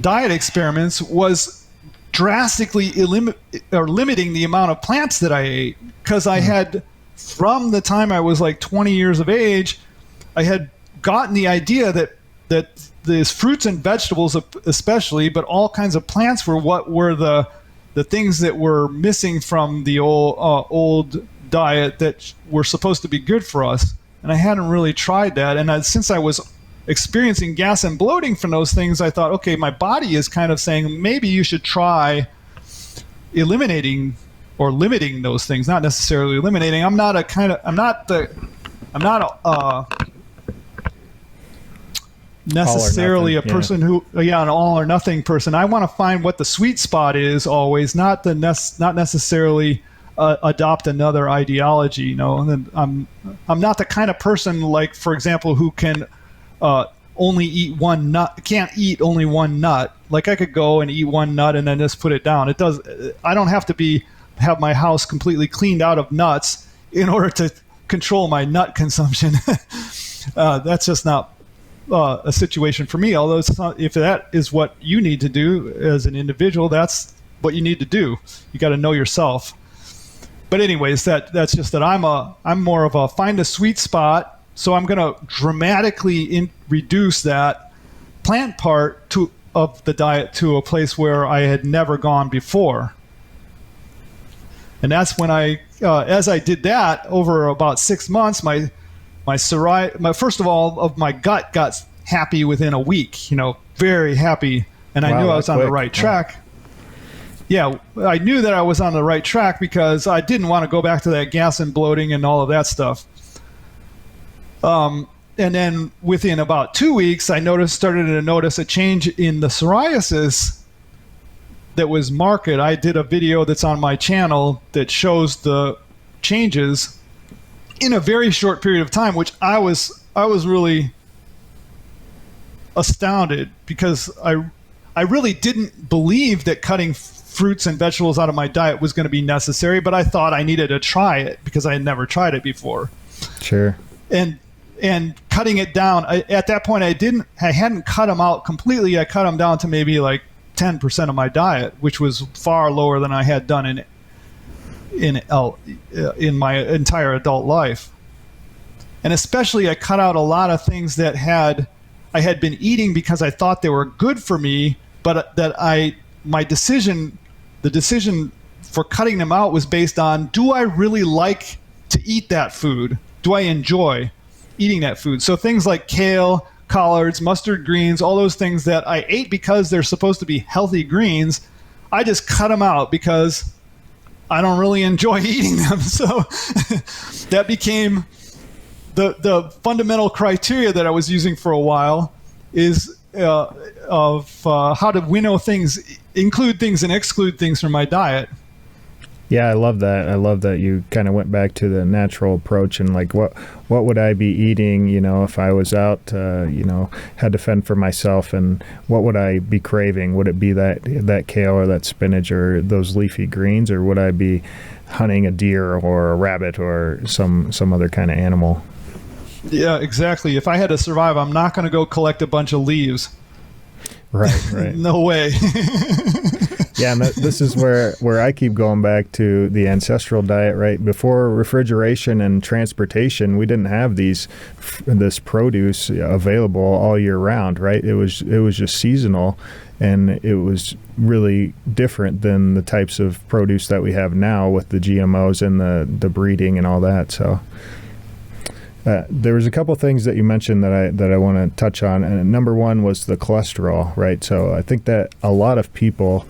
diet experiments was drastically limiting the amount of plants that I ate. Because I had, from the time I was like 20 years of age, I had gotten the idea that these fruits and vegetables especially, but all kinds of plants were what were the things that were missing from the old diet that were supposed to be good for us. And I hadn't really tried that. And since I was experiencing gas and bloating from those things, I thought, okay, my body is kind of saying maybe you should try eliminating or limiting those things, not necessarily eliminating. I'm not necessarily a person who, an all or nothing person. I want to find what the sweet spot is always, not necessarily adopt another ideology. And I'm not the kind of person, like, for example, who can only eat one nut, can't eat only one nut. Like, I could go and eat one nut and then just put it down. I don't have to have my house completely cleaned out of nuts in order to control my nut consumption. That's just not a situation for me. Although if that is what you need to do as an individual, that's what you need to do. You got to know yourself. But anyways, that's just that I'm more of a find a sweet spot. So I'm going to dramatically reduce that plant part of the diet to a place where I had never gone before. And that's when as I did that over about 6 months, my first of all, my gut got happy within a week, very happy. And I knew I was on the right track. Yeah, I knew that I was on the right track because I didn't want to go back to that gas and bloating and all of that stuff. And then within about 2 weeks, I started to notice a change in the psoriasis that was marked. I did a video that's on my channel that shows the changes in a very short period of time, which I was really astounded, because I really didn't believe that cutting fruits and vegetables out of my diet was going to be necessary, but I thought I needed to try it because I had never tried it before. Sure. And cutting it down, at that point I hadn't cut them out completely. I cut them down to maybe like 10% of my diet, which was far lower than I had done in my entire adult life. And especially I cut out a lot of things that I had been eating because I thought they were good for me, but that the decision for cutting them out was based on, do I really like to eat that food? Do I enjoy eating that food? So things like kale, collards, mustard greens, all those things that I ate because they're supposed to be healthy greens, I just cut them out because I don't really enjoy eating them. So that became the fundamental criteria that I was using for a while, is of how to winnow things, include things and exclude things from my diet. Yeah, I love that. I love that you kind of went back to the natural approach and like, what would I be eating, if I was out, had to fend for myself, and what would I be craving? Would it be that kale or that spinach or those leafy greens, or would I be hunting a deer or a rabbit or some other kind of animal? Yeah, exactly. If I had to survive, I'm not going to go collect a bunch of leaves. Right. No way. Yeah, and this is where I keep going back to the ancestral diet, right? Before refrigeration and transportation, we didn't have this produce available all year round, right? It was just seasonal, and it was really different than the types of produce that we have now with the GMOs and the breeding and all that. So there was a couple things that you mentioned that I want to touch on, and number one was the cholesterol, right? So I think that a lot of people,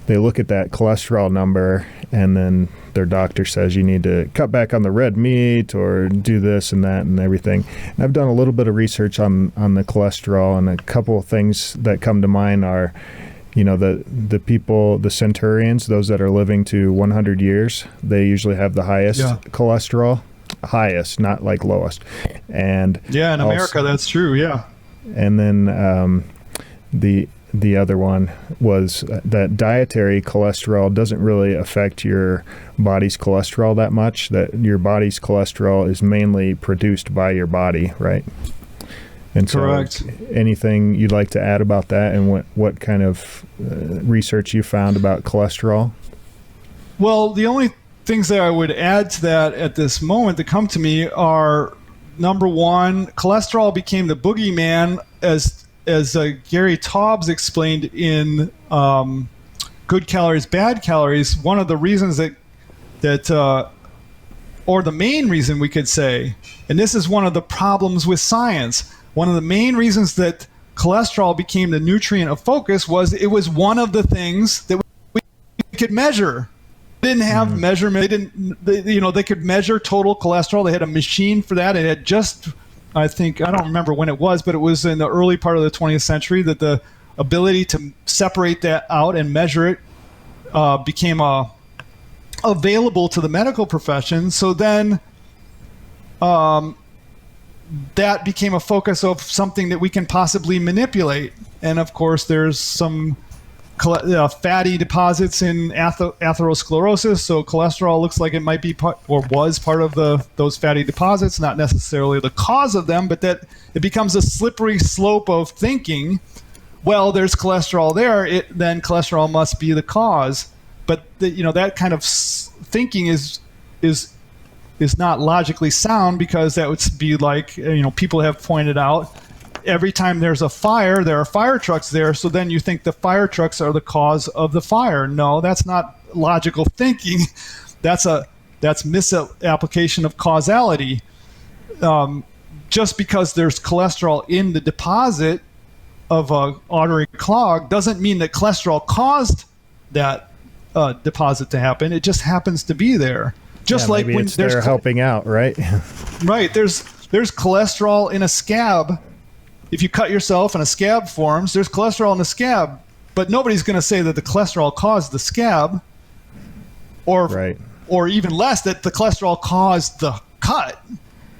they look at that cholesterol number and then their doctor says you need to cut back on the red meat or do this and that and everything. And I've done a little bit of research on the cholesterol, and a couple of things that come to mind are, the people, the centurions, those that are living to 100 years, they usually have the highest cholesterol. Highest, not like lowest. And yeah, in America, that's true. Yeah. And then the other one was that dietary cholesterol doesn't really affect your body's cholesterol that much, that your body's cholesterol is mainly produced by your body, right? And correct. So anything you'd like to add about that, and what kind of research you found about cholesterol? Well, the only things that I would add to that at this moment that come to me are, number one, cholesterol became the boogeyman, as Gary Taubes explained in Good Calories, Bad Calories. One of the reasons or the main reason we could say, and this is one of the problems with science, one of the main reasons that cholesterol became the nutrient of focus was it was one of the things that we could measure. They didn't have measurement. They could measure total cholesterol. They had a machine for that. It had just, I don't remember when it was, but it was in the early part of the 20th century that the ability to separate that out and measure it became available to the medical profession. So then that became a focus of something that we can possibly manipulate. And of course, there's some fatty deposits in atherosclerosis, so cholesterol looks like it might be part, or was part of those fatty deposits, not necessarily the cause of them, but that it becomes a slippery slope of thinking, well, there's cholesterol there, then cholesterol must be the cause. But that kind of thinking is not logically sound, because that would be like, people have pointed out, every time there's a fire, there are fire trucks there, so then you think the fire trucks are the cause of the fire. No, that's not logical thinking. That's misapplication of causality. Just because there's cholesterol in the deposit of a artery clog doesn't mean that cholesterol caused that deposit to happen. It just happens to be there. Just like maybe when it's there helping out, right? Right. There's cholesterol in a scab. If you cut yourself and a scab forms, there's cholesterol in the scab, but nobody's going to say that the cholesterol caused the scab, or even less that the cholesterol caused the cut,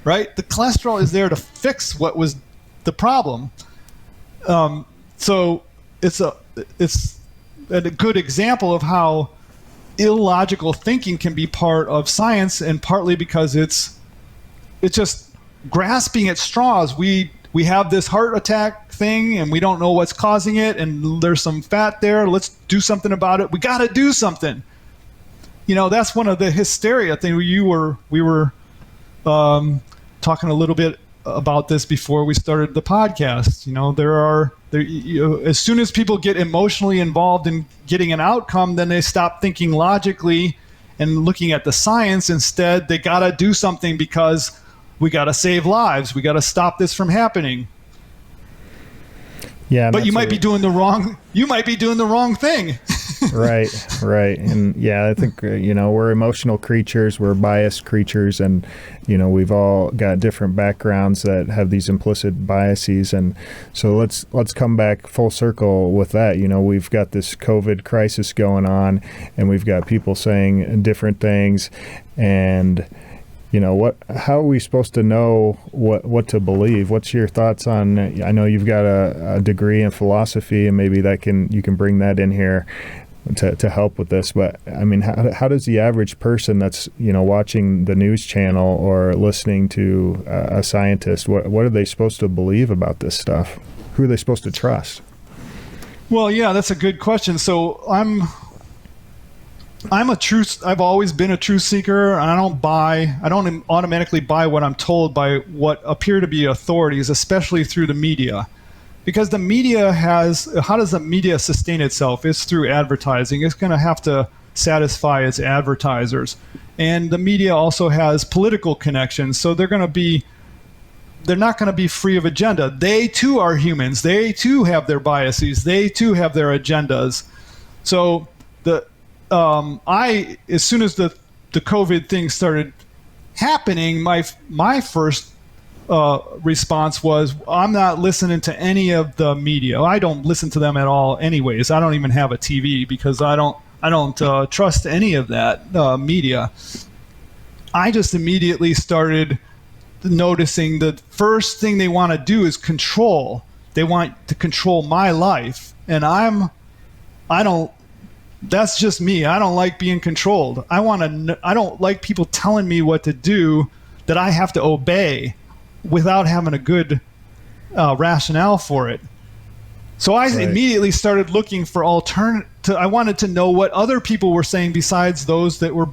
right? The cholesterol is there to fix what was the problem. So it's a good example of how illogical thinking can be part of science, and partly because it's just grasping at straws. We have this heart attack thing and we don't know what's causing it, and there's some fat there. Let's do something about it. We got to do something. that's one of the hysteria thing. We were talking a little bit about this before we started the podcast. As soon as people get emotionally involved in getting an outcome, then they stop thinking logically and looking at the science. Instead, they got to do something because we got to save lives. We got to stop this from happening. Yeah, but you might be doing the wrong thing. Right. And yeah, I think, we're emotional creatures, we're biased creatures, and, we've all got different backgrounds that have these implicit biases. And so let's come back full circle with that. We've got this COVID crisis going on, and we've got people saying different things, and how are we supposed to know what to believe? What's your thoughts on, I know you've got a degree in philosophy, and maybe you can bring that in here to help with this. But I mean, how does the average person that's, watching the news channel or listening to a scientist, what are they supposed to believe about this stuff? Who are they supposed to trust? Well, yeah, that's a good question. So I've always been a truth seeker, and I don't automatically buy what I'm told by what appear to be authorities, especially through the media. Because the media how does the media sustain itself? It's through advertising. It's going to have to satisfy its advertisers. And the media also has political connections, so they're not going to be free of agenda. They too are humans. They too have their biases. They too have their agendas. So as soon as the COVID thing started happening, my first response was, I'm not listening to any of the media. I don't listen to them at all anyways. I don't even have a TV because I don't trust any of that media. I just immediately started noticing the first thing they want to do is control. They want to control my life, and that's just me. I don't like being controlled. I don't like people telling me what to do that I have to obey without having a good rationale for it. So I immediately started looking for I wanted to know what other people were saying besides those that were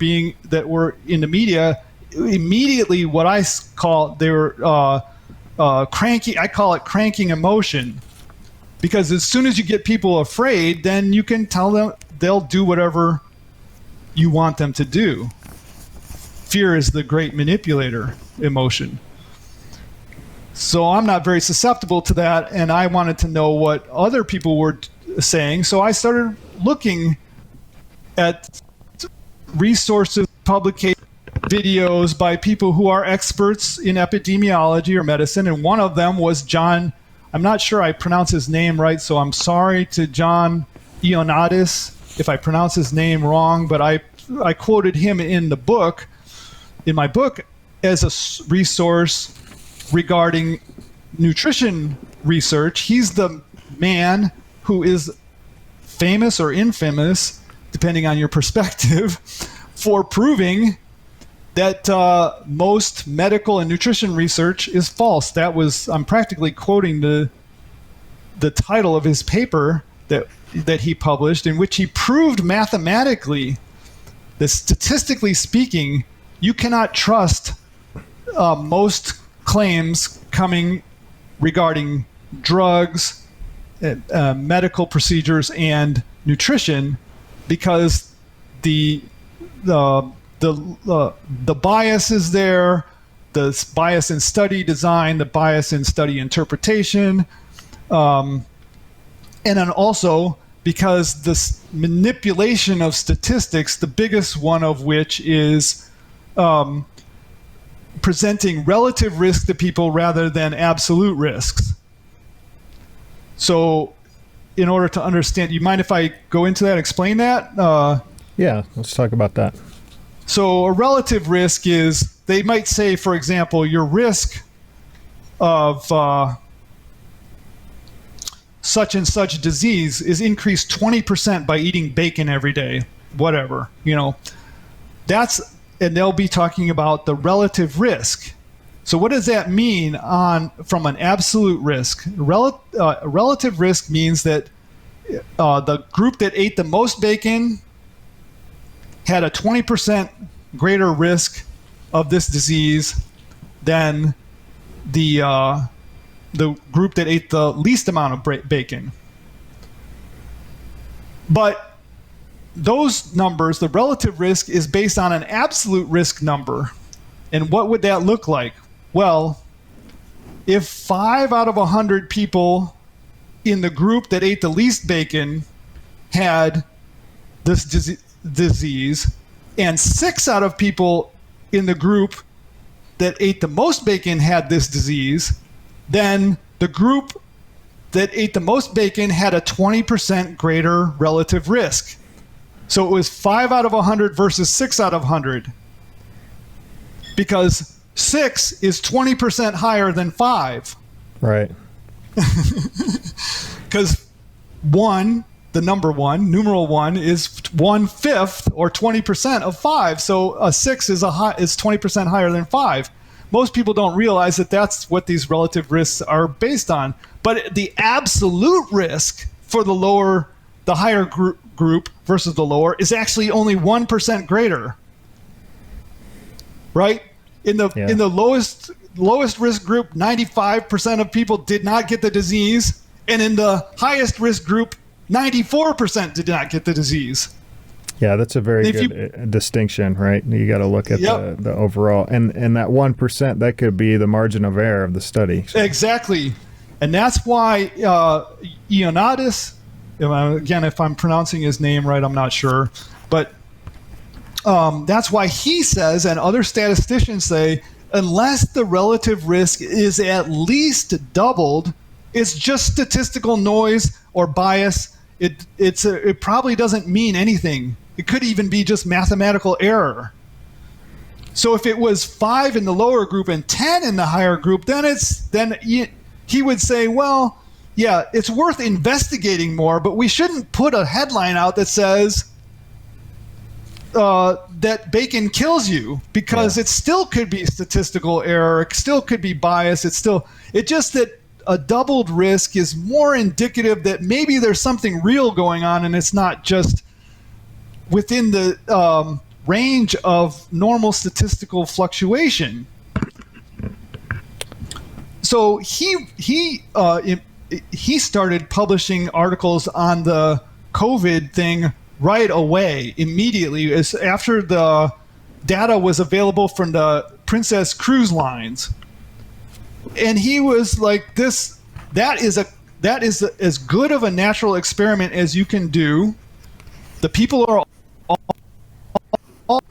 in the media. Immediately, what they were cranky. I call it cranking emotion, because as soon as you get people afraid, then you can tell them they'll do whatever you want them to do. Fear is the great manipulator emotion. So I'm not very susceptible to that, and I wanted to know what other people were saying. So I started looking at resources, publications, videos by people who are experts in epidemiology or medicine, and one of them was John. I'm not sure I pronounce his name right, so I'm sorry to John Ioannidis if I pronounce his name wrong, but I quoted him in my book as a resource regarding nutrition research. He's the man who is famous or infamous, depending on your perspective, for proving that most medical and nutrition research is false. I'm practically quoting the title of his paper that he published, in which he proved mathematically that statistically speaking, you cannot trust most claims coming regarding drugs, medical procedures, and nutrition, because the bias is there, the bias in study design, the bias in study interpretation, and then also because this manipulation of statistics, the biggest one of which is presenting relative risk to people rather than absolute risks. So in order to understand, you mind if I go into that, explain that? Yeah, let's talk about that. So a relative risk is, they might say, for example, your risk of such and such disease is increased 20% by eating bacon every day, whatever, and they'll be talking about the relative risk. So what does that mean from an absolute risk? Relative risk means that the group that ate the most bacon had a 20% greater risk of this disease than the group that ate the least amount of bacon. But those numbers, the relative risk, is based on an absolute risk number. And what would that look like? Well, if 5 out of 100 people in the group that ate the least bacon had this disease, and 6 out of people in the group that ate the most bacon had this disease, then the group that ate the most bacon had a 20% greater relative risk. So it was 5 out of 100 versus 6 out of 100. Because 6 is 20% higher than 5. Right. Because 1, the number 1, numeral 1, is 1/5 or 20% of 5. So a 6 is 20% higher than 5. Most people don't realize that that's what these relative risks are based on. But the absolute risk for the higher group versus the lower is actually only 1% greater. Right? In the lowest risk group, 95% of people did not get the disease, and in the highest risk group, 94% did not get the disease. Yeah, that's a very good distinction, right? You got to look at the overall, and that 1%, that could be the margin of error of the study. So. Exactly, and that's why Ioannidis, again, if I'm pronouncing his name right, I'm not sure, but that's why he says, and other statisticians say, unless the relative risk is at least doubled, it's just statistical noise or bias. It probably doesn't mean anything. It could even be just mathematical error. So if it was 5 in the lower group and 10 in the higher group, then he would say, well, yeah, it's worth investigating more, but we shouldn't put a headline out that says that bacon kills you, because it still could be statistical error, it still could be bias, it's just that a doubled risk is more indicative that maybe there's something real going on, and it's not just within the range of normal statistical fluctuation. So he started publishing articles on the COVID thing right away, immediately, as after the data was available from the Princess Cruise Lines. And he was like, that is as good of a natural experiment as you can do. The people are all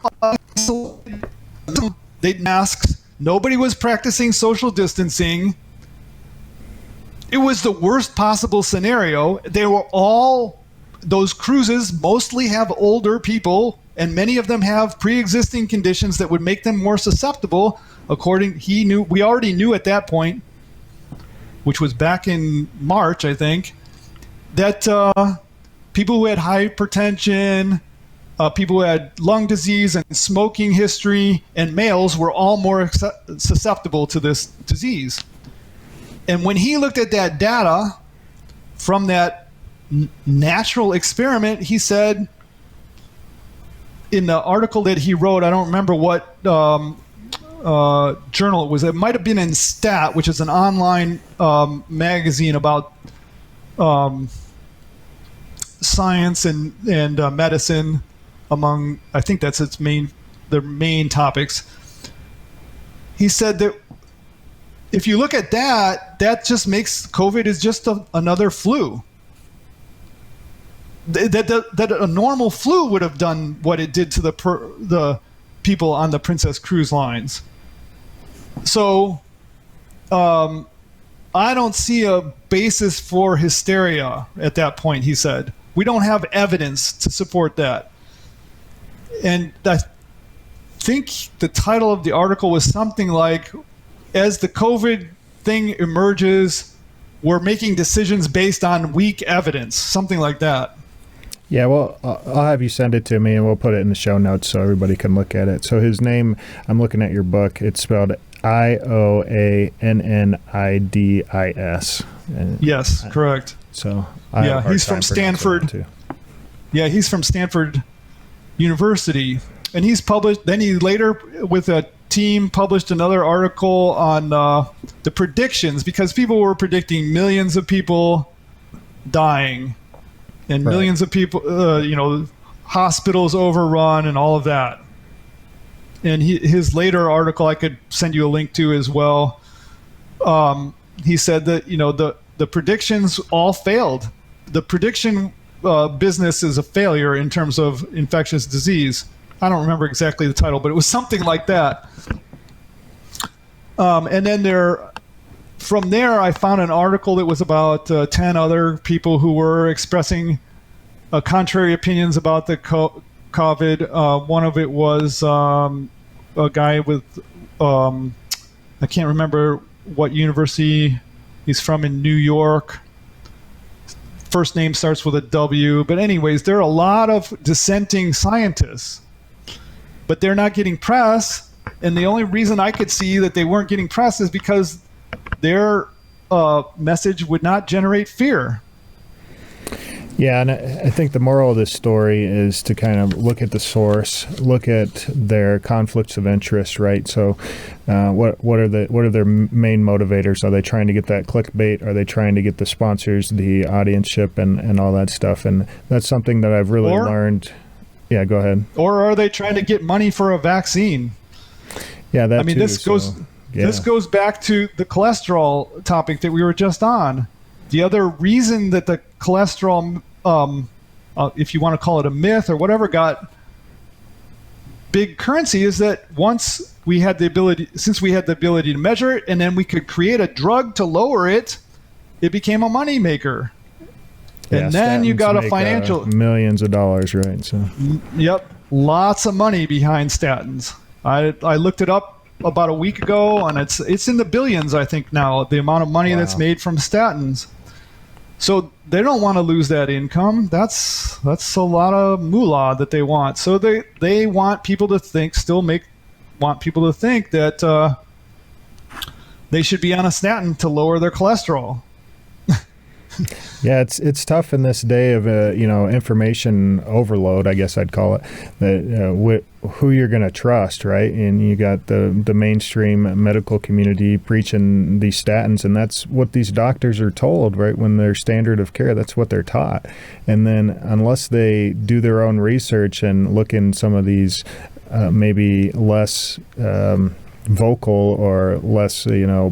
they had masks. Nobody was practicing social distancing. It was the worst possible scenario. Those cruises mostly have older people, and many of them have pre-existing conditions that would make them more susceptible. We already knew at that point, which was back in March, I think, that people who had hypertension, people who had lung disease and smoking history, and males were all more susceptible to this disease. And when he looked at that data from that natural experiment, he said in the article that he wrote, I don't remember what journal it was. It might have been in Stat, which is an online magazine about science and medicine. Among, I think that's their main topics. He said that if you look at that just makes COVID is just another flu. That a normal flu would have done what it did to the people on the Princess Cruise Lines. So I don't see a basis for hysteria at that point, he said. We don't have evidence to support that. And I think the title of the article was something like, as the COVID thing emerges, we're making decisions based on weak evidence, something like that. Yeah, well, I'll have you send it to me, and we'll put it in the show notes so everybody can look at it. So his name, I'm looking at your book, it's spelled Ioannidis. Yes, correct. So he's from Stanford. Yeah, he's from Stanford University. And he's published, then he later, with a team, published another article on the predictions, because people were predicting millions of people dying and millions of people, hospitals overrun and all of that. And his later article, I could send you a link to as well. He said that, the predictions all failed. The prediction business is a failure in terms of infectious disease. I don't remember exactly the title, but it was something like that. And then from there, I found an article that was about 10 other people who were expressing contrary opinions about the COVID. One of it was a guy with, I can't remember what university he's from, in New York. First name starts with a W. But anyways, there are a lot of dissenting scientists, but they're not getting press. And the only reason I could see that they weren't getting press is because their message would not generate fear. Yeah, and I think the moral of this story is to kind of look at the source, look at their conflicts of interest, right? So, what are their main motivators? Are they trying to get that clickbait? Are they trying to get the sponsors, the audienceship, and all that stuff? And that's something that I've really learned. Yeah, go ahead. Or are they trying to get money for a vaccine? Yeah, that. This goes back to the cholesterol topic that we were just on. The other reason that the cholesterol, if you want to call it a myth or whatever, got big currency is that since we had the ability to measure it, and then we could create a drug to lower it, it became a money maker. And then you got a financial millions of dollars, right? So, yep, lots of money behind statins. I looked it up about a week ago, and it's in the billions, I think, now, the amount of money that's made from statins. So they don't want to lose that income. That's a lot of moolah that they want. So they want people to think, want people to think that they should be on a statin to lower their cholesterol. Yeah, it's tough in this day of information overload, I guess I'd call it, that who you're going to trust, right? And you got the mainstream medical community preaching these statins, and that's what these doctors are told, right? When they're standard of care, that's what they're taught. And then unless they do their own research and look in some of these maybe less vocal or less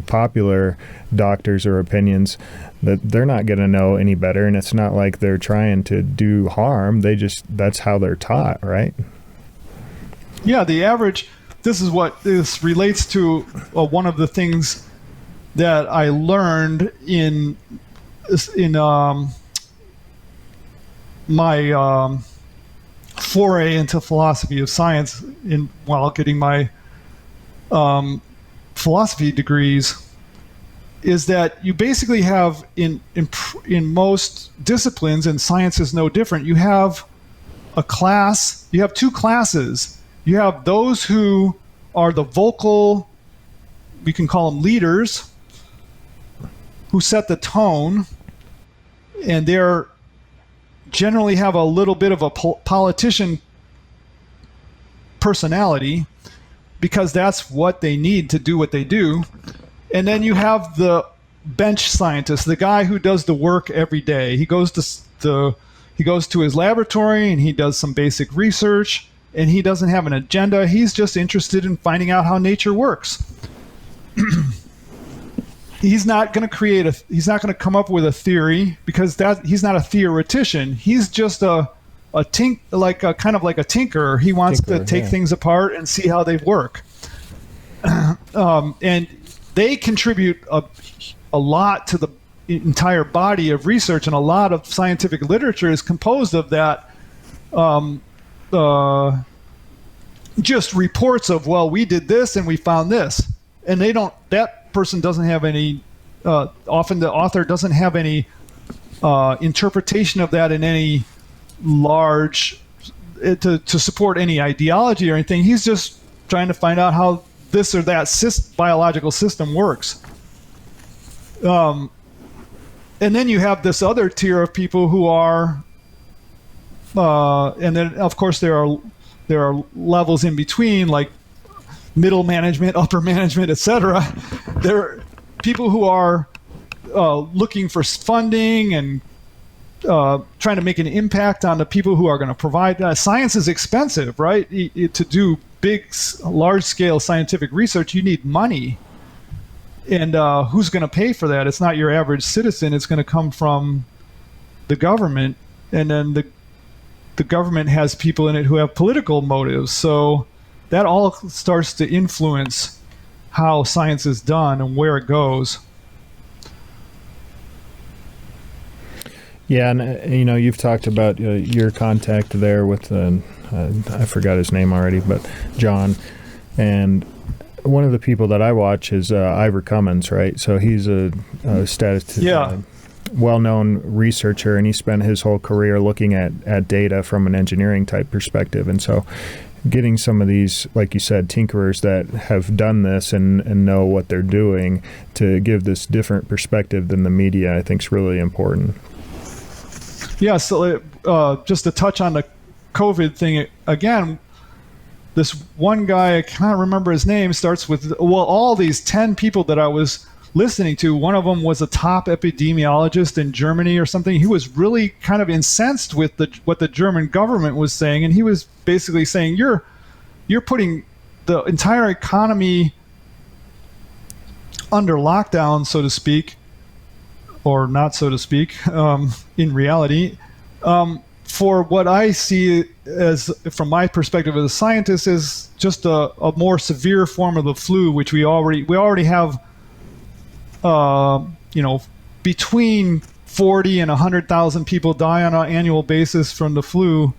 popular doctors or opinions, that they're not going to know any better. And it's not like they're trying to do harm. That's how they're taught, right? Yeah, this relates to one of the things that I learned in my foray into philosophy of science while getting my philosophy degrees, is that you basically have in most disciplines, and science is no different, you have two classes. You have those who are the vocal, we can call them leaders, who set the tone, and they're generally have a little bit of a politician personality, because that's what they need to do what they do. And then you have the bench scientist, the guy who does the work every day. He goes to his laboratory and he does some basic research, and he doesn't have an agenda. He's just interested in finding out how nature works. He's not going to come up with a theory, because he's not a theoretician. He's just kind of like a tinkerer. He wants to take things apart and see how they work. And they contribute a lot to the entire body of research, and a lot of scientific literature is composed of that. Just reports of, well, we did this and we found this, and that person doesn't have any. Often the author doesn't have any interpretation of that in any large to support any ideology or anything. He's just trying to find out how this or that biological system works. And then you have this other tier of people who are, and then of course there are there are levels in between, like middle management, upper management, etc. There are people who are looking for funding and trying to make an impact on the people who are going to provide. Science is expensive, right? To do big, large-scale scientific research, you need money. And who's going to pay for that? It's not your average citizen. It's going to come from the government. And then the government has people in it who have political motives. So that all starts to influence how science is done and where it goes. Yeah, and you've talked about your contact there with I forgot his name already, but John, and one of the people that I watch is Ivor Cummins, right? So he's a well-known researcher, and he spent his whole career looking at data from an engineering type perspective, and so getting some of these, like you said, tinkerers that have done this and know what they're doing to give this different perspective than the media, I think is really important. Yeah, so just to touch on the COVID thing again, this one guy, I can't remember his name, starts with, all these 10 people that I was listening to, one of them was a top epidemiologist in Germany or something. He was really kind of incensed with what the German government was saying, and he was basically saying, you're putting the entire economy under lockdown, so to speak, or not so to speak, in reality, for what I see as, from my perspective as a scientist, is just a more severe form of the flu, which we already have, between 40 and 100,000 people die on an annual basis from the flu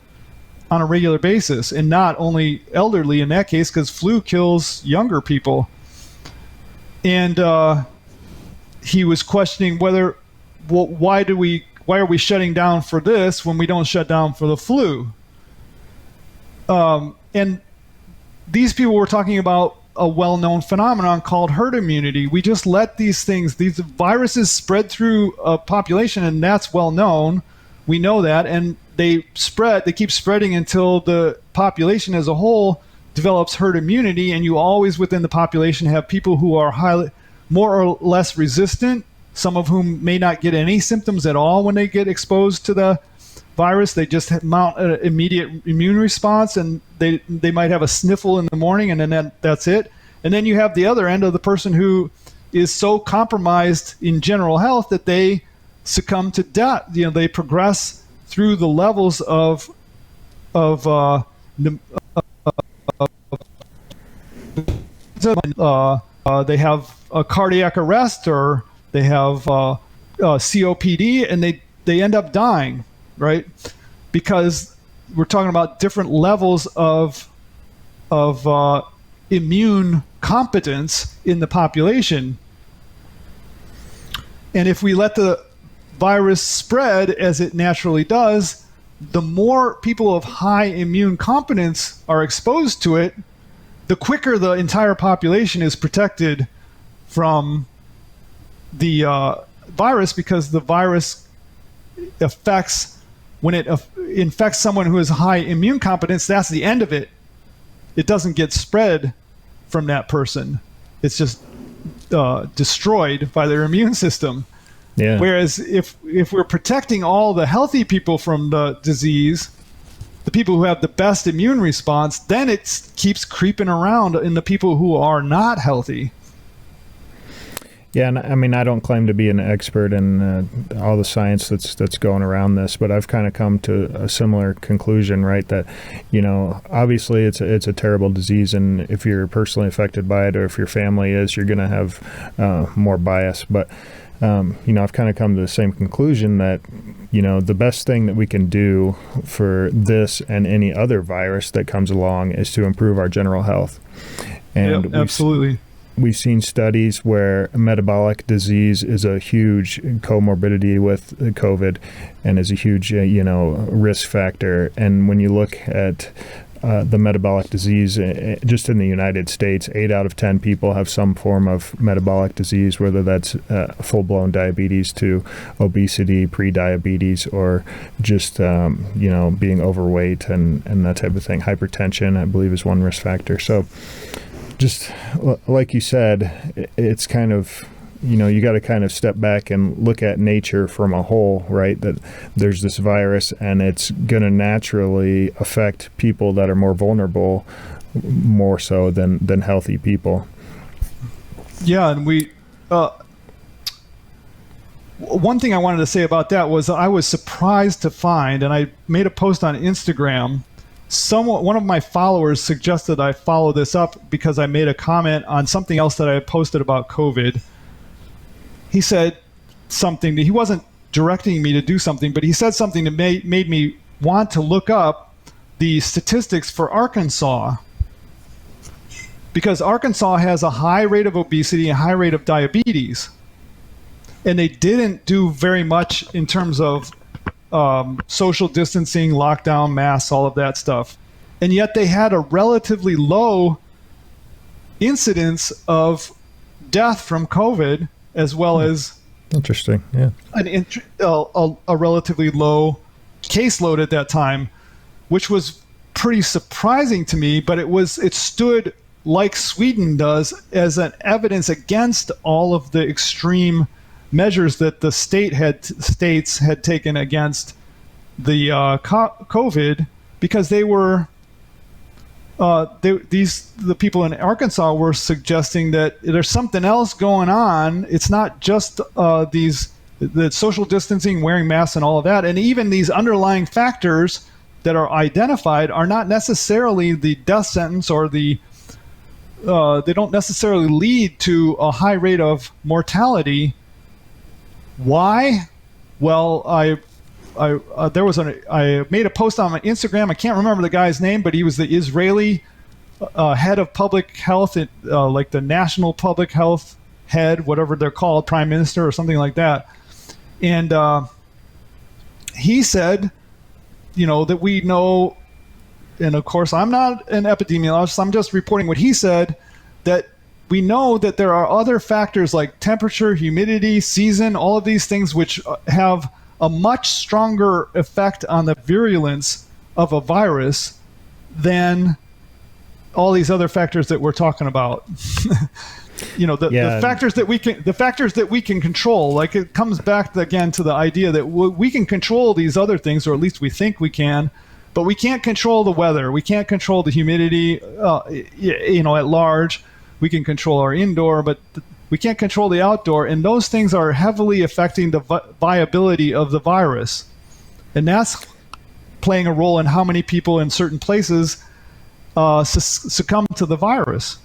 on a regular basis, and not only elderly in that case, because flu kills younger people. And he was questioning why are we shutting down for this when we don't shut down for the flu? And these people were talking about a well-known phenomenon called herd immunity. We just let these viruses spread through a population, and that's well known. We know that, and they keep spreading until the population as a whole develops herd immunity, and you always within the population have people who are more or less resistant, some of whom may not get any symptoms at all when they get exposed to the virus. They just mount an immediate immune response, and they might have a sniffle in the morning, and then that's it. And then you have the other end of the person who is so compromised in general health that they succumb to death. They progress through the levels of they have a cardiac arrest, or they have COPD, and they end up dying, right? Because we're talking about different levels of immune competence in the population. And if we let the virus spread as it naturally does, the more people of high immune competence are exposed to it, the quicker the entire population is protected from the virus, because the virus when it infects someone who has high immune competence, that's the end of it. It doesn't get spread from that person. It's just destroyed by their immune system. Yeah. Whereas if we're protecting all the healthy people from the disease, the people who have the best immune response, then it keeps creeping around in the people who are not healthy. Yeah, and I mean, I don't claim to be an expert in all the science that's going around this, but I've kind of come to a similar conclusion, right? That, obviously it's a terrible disease, and if you're personally affected by it, or if your family is, you're going to have more bias. But I've kind of come to the same conclusion that, the best thing that we can do for this and any other virus that comes along is to improve our general health. And yep, absolutely. We've seen studies where metabolic disease is a huge comorbidity with COVID and is a huge, risk factor. And when you look at the metabolic disease. Just in the United States, 8 out of 10 people have some form of metabolic disease, whether that's full-blown diabetes to obesity, pre-diabetes, or just being overweight and that type of thing. Hypertension, I believe, is one risk factor. So just like you said, it's kind of, you got to kind of step back and look at nature from a whole, right? That there's this virus and it's going to naturally affect people that are more vulnerable more so than healthy people. Yeah, and one thing I wanted to say about that was I was surprised to find, and I made a post on Instagram, one of my followers suggested I follow this up because I made a comment on something else that I had posted about COVID. He said something, he wasn't directing me to do something, but he said something that made me want to look up the statistics for Arkansas, because Arkansas has a high rate of obesity and a high rate of diabetes. And they didn't do very much in terms of social distancing, lockdown, masks, all of that stuff. And yet they had a relatively low incidence of death from COVID, as well as interesting, yeah, a relatively low caseload at that time, which was pretty surprising to me. But it stood, like Sweden does, as an evidence against all of the extreme measures that the states had taken against the COVID, because they were the people in Arkansas were suggesting that there's something else going on. It's not just the social distancing, wearing masks, and all of that, and even these underlying factors that are identified are not necessarily the death sentence, or they don't necessarily lead to a high rate of mortality. Why? Well, I made a post on my Instagram. I can't remember the guy's name, but he was the Israeli head of public health, like the national public health head, whatever they're called, prime minister or something like that. And he said, that we know, and of course I'm not an epidemiologist, I'm just reporting what he said, that we know that there are other factors like temperature, humidity, season, all of these things which have a much stronger effect on the virulence of a virus than all these other factors that we're talking about. The factors that we can control. Like, it comes back again to the idea that we can control these other things, or at least we think we can, but we can't control the weather. We can't control the humidity, at large. We can control our indoor, but we can't control the outdoor, and those things are heavily affecting the viability of the virus. And that's playing a role in how many people in certain places succumb to the virus.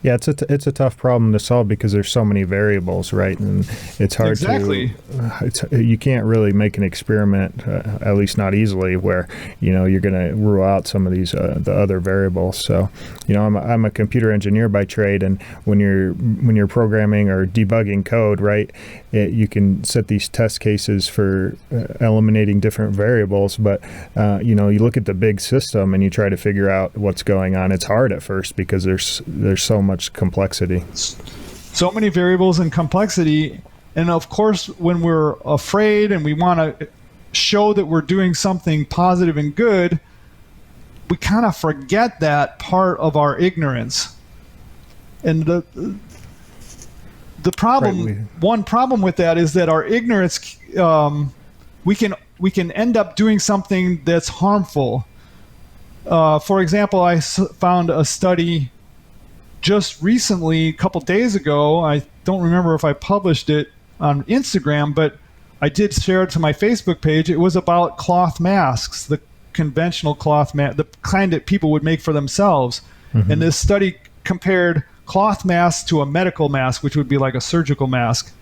Yeah, it's a tough problem to solve because there's so many variables, right? And it's hard you can't really make an experiment, at least not easily, where you're going to rule out some of these the other variables. So, I'm a computer engineer by trade, and when you're programming or debugging code, right, you can set these test cases for eliminating different variables, but you look at the big system and you try to figure out what's going on. It's hard at first because there's so much complexity. So many variables and complexity. And of course, when we're afraid and we want to show that we're doing something positive and good, we kind of forget that part of our ignorance. And the problem, one problem with that is that our ignorance, we can end up doing something that's harmful. For example, I found a study just recently, a couple days ago. I don't remember if I published it on Instagram, but I did share it to my Facebook page. It was about cloth masks, the conventional cloth mask, the kind that people would make for themselves. Mm-hmm. And this study compared cloth masks to a medical mask, which would be like a surgical mask.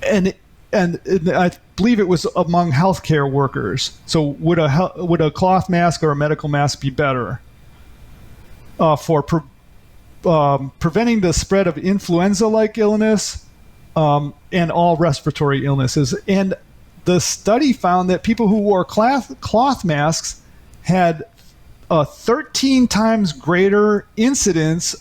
And I believe it was among healthcare workers. So would a cloth mask or a medical mask be better for preventing the spread of influenza-like illness and all respiratory illnesses? And the study found that people who wore cloth masks had a 13 times greater incidence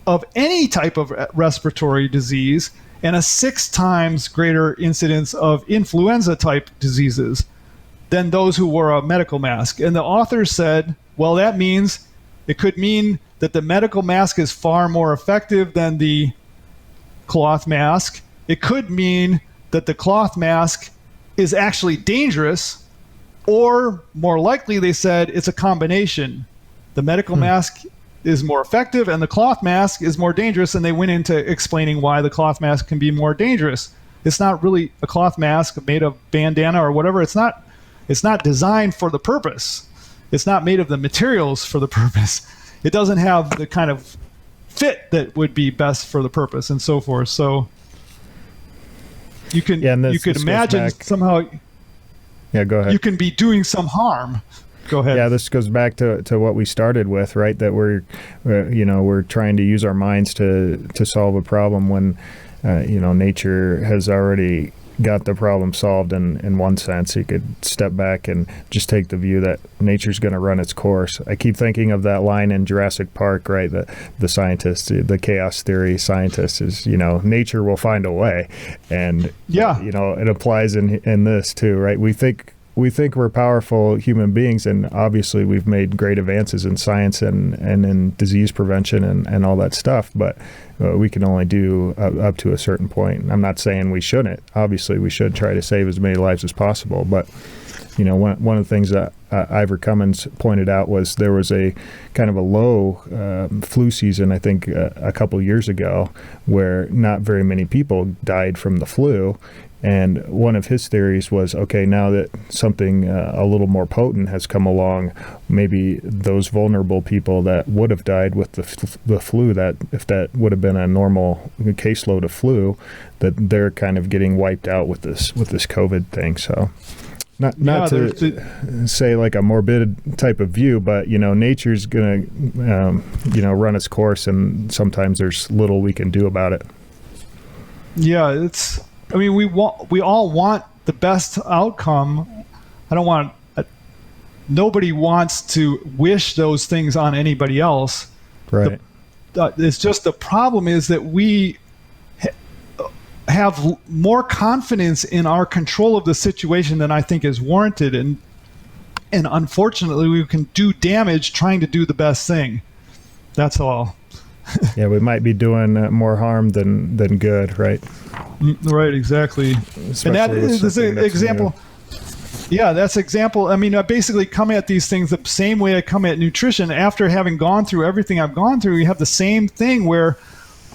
of any type of respiratory disease and a 6 times greater incidence of influenza type diseases than those who wore a medical mask. And the authors said, well, that means it could mean that the medical mask is far more effective than the cloth mask. It could mean that the cloth mask is actually dangerous, or more likely, they said, it's a combination. The medical mask is more effective and the cloth mask is more dangerous, and they went into explaining why the cloth mask can be more dangerous. It's not really a cloth mask made of bandana or whatever. It's not designed for the purpose. It's not made of the materials for the purpose. It doesn't have the kind of fit that would be best for the purpose, and so forth. So you can you could imagine somehow. Yeah, go ahead. You can be doing some harm. Go ahead. Yeah, this goes back to what we started with, right? That we're trying to use our minds to solve a problem when nature has already got the problem solved in one sense. You could step back and just take the view that nature's going to run its course. I keep thinking of that line in Jurassic Park, right? The scientist, the chaos theory scientist is, nature will find a way. And, it applies in this too, right? We think we're powerful human beings, and obviously we've made great advances in science and in disease prevention and all that stuff, but we can only do up to a certain point. I'm not saying we shouldn't. Obviously, we should try to save as many lives as possible, but one of the things that Ivor Cummins pointed out was there was a kind of a low flu season, I think, a couple years ago, where not very many people died from the flu. And one of his theories was, okay, now that something a little more potent has come along, maybe those vulnerable people that would have died with the flu, that if that would have been a normal caseload of flu, that they're kind of getting wiped out with this COVID thing. So not to say like a morbid type of view, but nature's gonna run its course, and sometimes there's little we can do about it. Yeah, we all want the best outcome. Nobody wants to wish those things on anybody else. Right. It's just the problem is that we have more confidence in our control of the situation than I think is warranted. And unfortunately, we can do damage trying to do the best thing. That's all. Yeah, we might be doing more harm than good, right? Right, exactly. Especially, and that is an example. New. Yeah, that's example. I basically come at these things the same way I come at nutrition. After having gone through everything I've gone through, you have the same thing where,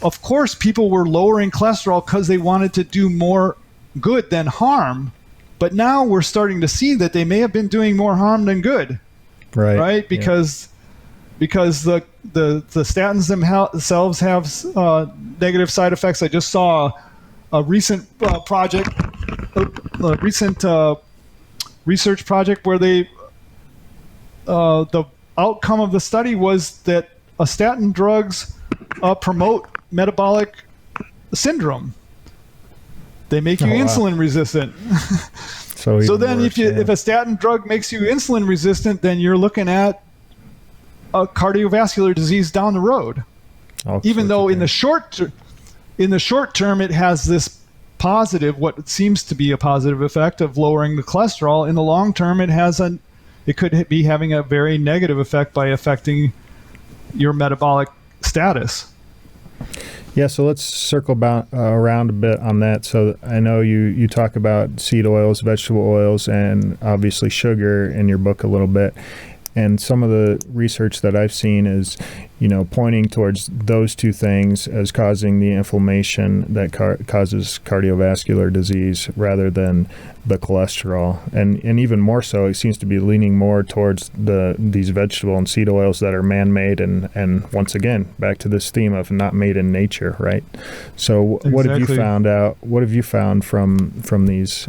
of course, people were lowering cholesterol because they wanted to do more good than harm. But now we're starting to see that they may have been doing more harm than good. Right? Because the statins themselves have negative side effects. I just saw a recent research project where the outcome of the study was that statin drugs promote metabolic syndrome. They make you insulin resistant. So then if a statin drug makes you insulin resistant, then you're looking at a cardiovascular disease down the road. Even though in the short term it has this positive, what seems to be a positive effect of lowering the cholesterol, in the long term it could be having a very negative effect by affecting your metabolic status. Yeah, so let's circle around a bit on that. So I know you talk about seed oils, vegetable oils, and obviously sugar in your book a little bit. And some of the research that I've seen is, pointing towards those two things as causing the inflammation that causes cardiovascular disease rather than the cholesterol. And even more so, it seems to be leaning more towards these vegetable and seed oils that are man-made and once again, back to this theme of not made in nature, right? So What have you found out? What have you found from these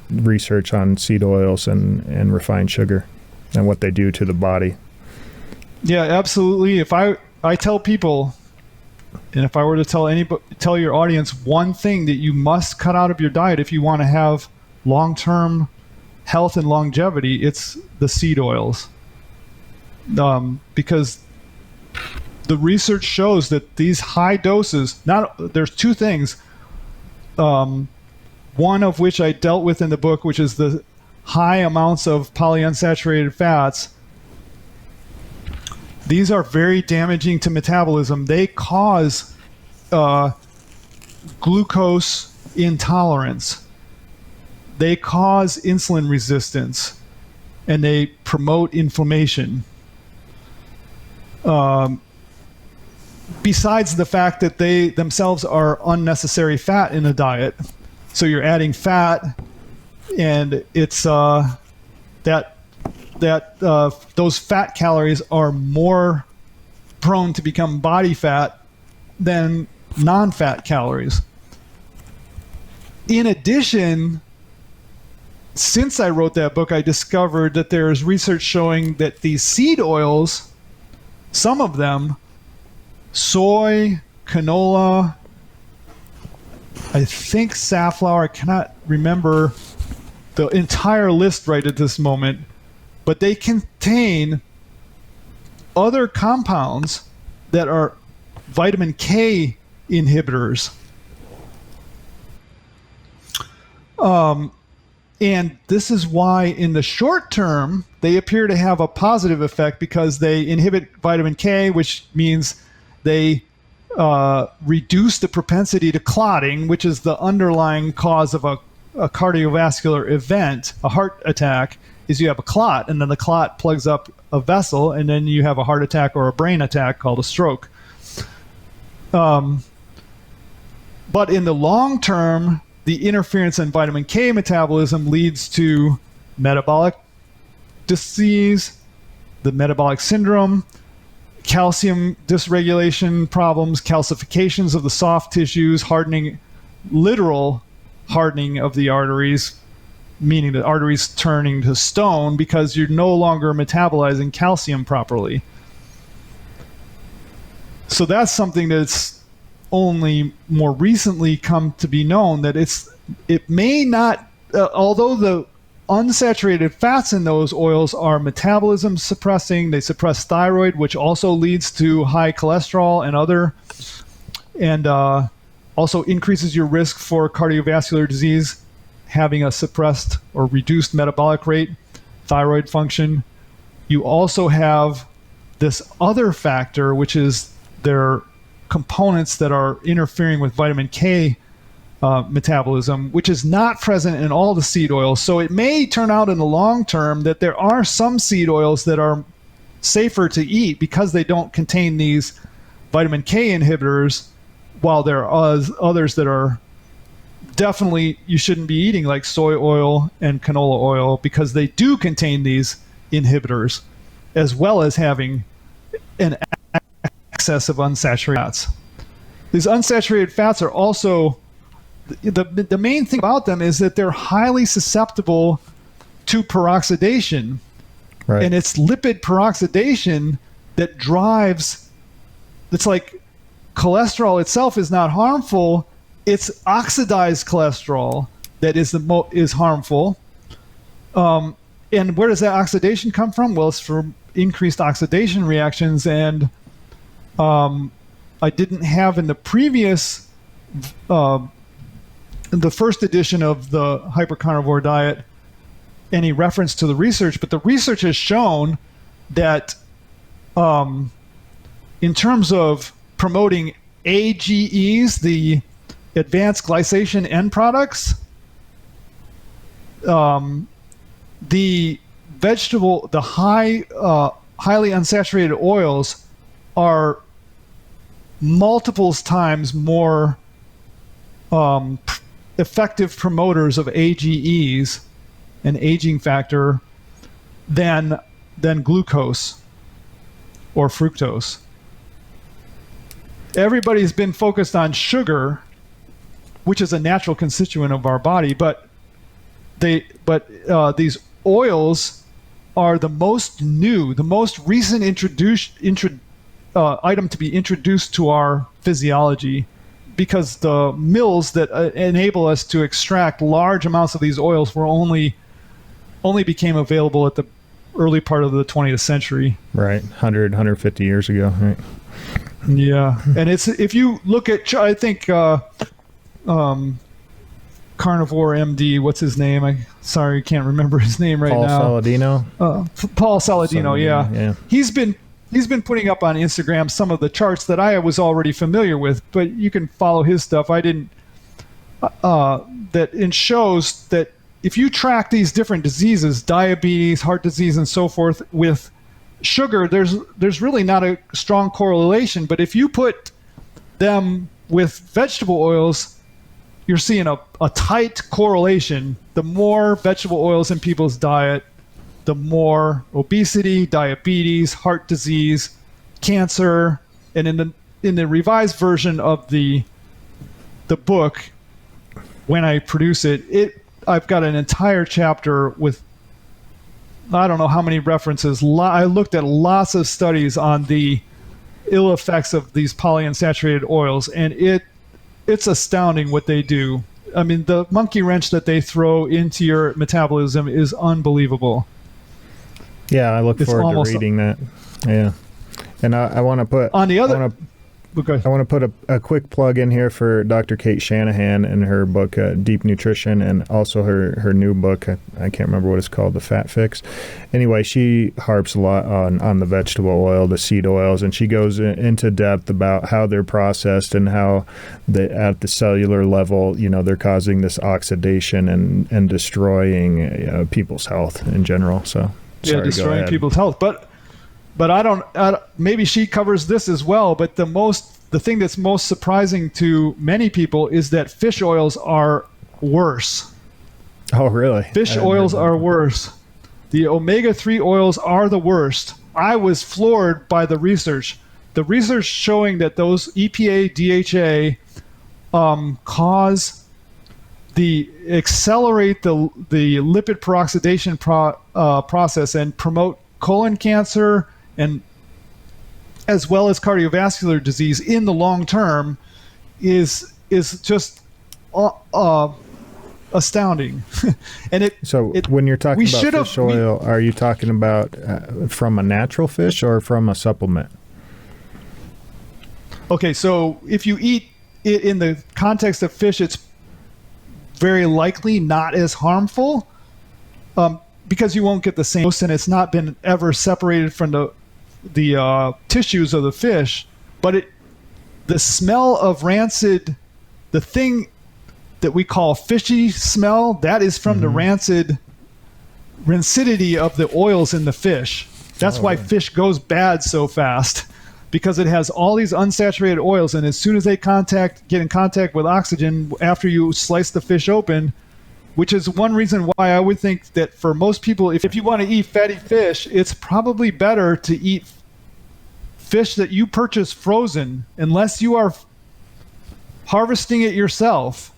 research on seed oils and refined sugar and what they do to the body? Yeah, absolutely. If I tell people, and if I were to tell your audience one thing that you must cut out of your diet if you want to have long-term health and longevity, it's the seed oils. because the research shows that these high doses, there's two things. One of which I dealt with in the book, which is the high amounts of polyunsaturated fats. These are very damaging to metabolism. They cause glucose intolerance. They cause insulin resistance, and they promote inflammation. Besides the fact that they themselves are unnecessary fat in a diet. So you're adding fat, and it's those fat calories are more prone to become body fat than non-fat calories. In addition, since I wrote that book, I discovered that there's research showing that these seed oils, some of them, soy, canola, I think safflower, I cannot remember the entire list right at this moment, but they contain other compounds that are vitamin K inhibitors. And this is why in the short term, they appear to have a positive effect because they inhibit vitamin K, which means they reduce the propensity to clotting, which is the underlying cause of a cardiovascular event, a heart attack, is you have a clot, and then the clot plugs up a vessel, and then you have a heart attack or a brain attack called a stroke. But in the long term, the interference in vitamin K metabolism leads to metabolic disease, the metabolic syndrome, calcium dysregulation problems, calcifications of the soft tissues, literal hardening of the arteries, meaning the arteries turning to stone because you're no longer metabolizing calcium properly. So that's something that's only more recently come to be known, that it may not, although the unsaturated fats in those oils are metabolism suppressing, they suppress thyroid, which also leads to high cholesterol and also increases your risk for cardiovascular disease, having a suppressed or reduced metabolic rate, thyroid function. You also have this other factor, which is their components that are interfering with vitamin K metabolism, which is not present in all the seed oils. So it may turn out in the long term that there are some seed oils that are safer to eat because they don't contain these vitamin K inhibitors, while there are others that are definitely you shouldn't be eating, like soy oil and canola oil, because they do contain these inhibitors, as well as having an excess of unsaturated fats. These unsaturated fats are also, the main thing about them is that they're highly susceptible to peroxidation. Right. And it's lipid peroxidation that drives, it's like cholesterol itself is not harmful, it's oxidized cholesterol that is harmful. And where does that oxidation come from? Well, it's from increased oxidation reactions. And I didn't have in the previous, the first edition of the Hypercarnivore Diet, any reference to the research, but the research has shown that in terms of promoting AGEs, the advanced glycation end products, the highly unsaturated oils are multiples times more effective promoters of AGEs, an aging factor, than glucose or fructose. Everybody's been focused on sugar, which is a natural constituent of our body, but these oils are the most new, the most recent item to be introduced to our physiology, because the mills that enable us to extract large amounts of these oils were only became available at the early part of the 20th century. Right. 150 years ago. Right. Yeah. And it's, if you look at, I think, Carnivore MD, what's his name? I can't remember his name right now. Paul Saladino? Paul Saladino, yeah. He's been putting up on Instagram some of the charts that I was already familiar with, but you can follow his stuff. I didn't. That it shows that if you track these different diseases, diabetes, heart disease, and so forth, with sugar, there's really not a strong correlation. But if you put them with vegetable oils, you're seeing a tight correlation. The more vegetable oils in people's diet, the more obesity, diabetes, heart disease, cancer. And in the revised version of the book, when I produce it, I've got an entire chapter with I don't know how many references. I looked at lots of studies on the ill effects of these polyunsaturated oils, and it's astounding what they do. I mean, the monkey wrench that they throw into your metabolism is unbelievable. Yeah, I look forward to reading that. Yeah. And I want to put... On the other... I want to put a quick plug in here for Dr. Kate Shanahan and her book, Deep Nutrition, and also her new book. I can't remember what it's called, The Fat Fix. Anyway, she harps a lot on the vegetable oil, the seed oils, and she goes into depth about how they're processed and how at the cellular level, they're causing this oxidation and destroying people's health in general. So, yeah, destroying people's health. But I don't. Maybe she covers this as well. But the thing that's most surprising to many people is that fish oils are worse. Oh, really? Fish oils are worse. The omega-3 oils are the worst. I was floored by the research. The research showing that those EPA, DHA accelerate the lipid peroxidation process and promote colon cancer, and as well as cardiovascular disease in the long term is just astounding. And when you're talking about fish oil, are you talking about from a natural fish or from a supplement? Okay, so if you eat it in the context of fish, it's very likely not as harmful because you won't get the same, and it's not been ever separated from the tissues of the fish. But the smell of rancid, the thing that we call fishy smell, that is from the rancidity of the oils in the fish. That's why fish goes bad so fast, because it has all these unsaturated oils, and as soon as they get in contact with oxygen after you slice the fish open, which is one reason why I would think that for most people, if you want to eat fatty fish, it's probably better to eat fish that you purchase frozen, unless you are harvesting it yourself,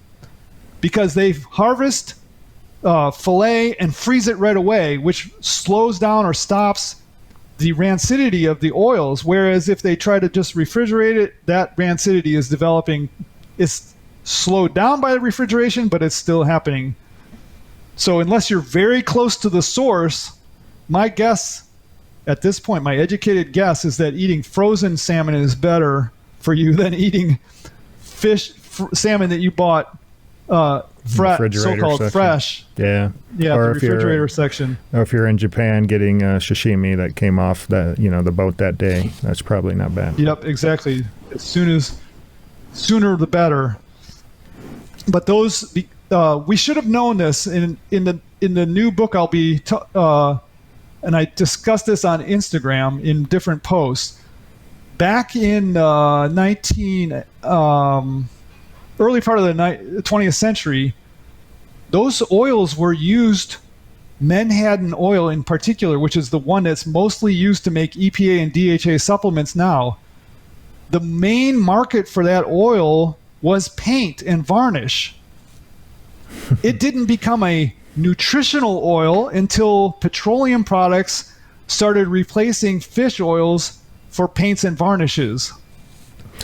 because they harvest, fillet, and freeze it right away, which slows down or stops the rancidity of the oils. Whereas if they try to just refrigerate it, that rancidity is developing. It's slowed down by the refrigeration, but it's still happening. So unless you're very close to the source, my guess at this point, my educated guess, is that eating frozen salmon is better for you than eating salmon that you bought so-called fresh. Yeah. Yeah, or the refrigerator section. Or if you're in Japan getting sashimi that came off the boat that day, that's probably not bad. Yep, exactly. Sooner the better. But those we should have known this in the new book. I'll be and I discussed this on Instagram in different posts. Back in early part of the 20th century, those oils were used, menhaden oil in particular, which is the one that's mostly used to make EPA and DHA supplements now. The main market for that oil was paint and varnish. It didn't become a nutritional oil until petroleum products started replacing fish oils for paints and varnishes.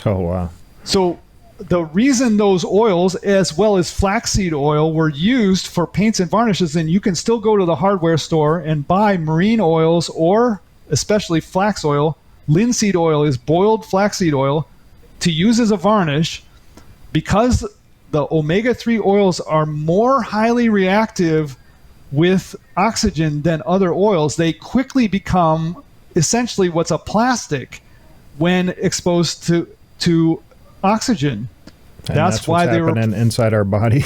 Oh, wow. So the reason those oils, as well as flaxseed oil, were used for paints and varnishes, and you can still go to the hardware store and buy marine oils, or especially flax oil. Linseed oil is boiled flaxseed oil to use as a varnish, because the omega-3 oils are more highly reactive with oxygen than other oils. They quickly become essentially what's a plastic when exposed to oxygen. And that's why they were inside our body.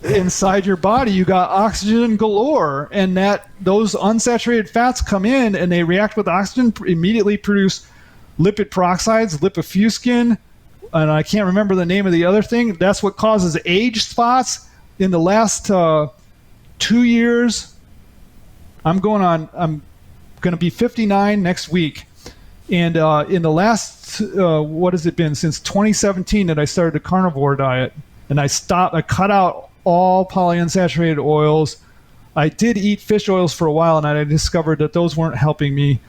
Inside your body, you got oxygen galore, and those unsaturated fats come in and they react with oxygen, immediately produce lipid peroxides, lipofuscin, and I can't remember the name of the other thing. That's what causes age spots. In the last 2 years, I'm going to be 59 next week. And in the last, what has it been, since 2017 that I started the carnivore diet, and I cut out all polyunsaturated oils. I did eat fish oils for a while, and I discovered that those weren't helping me.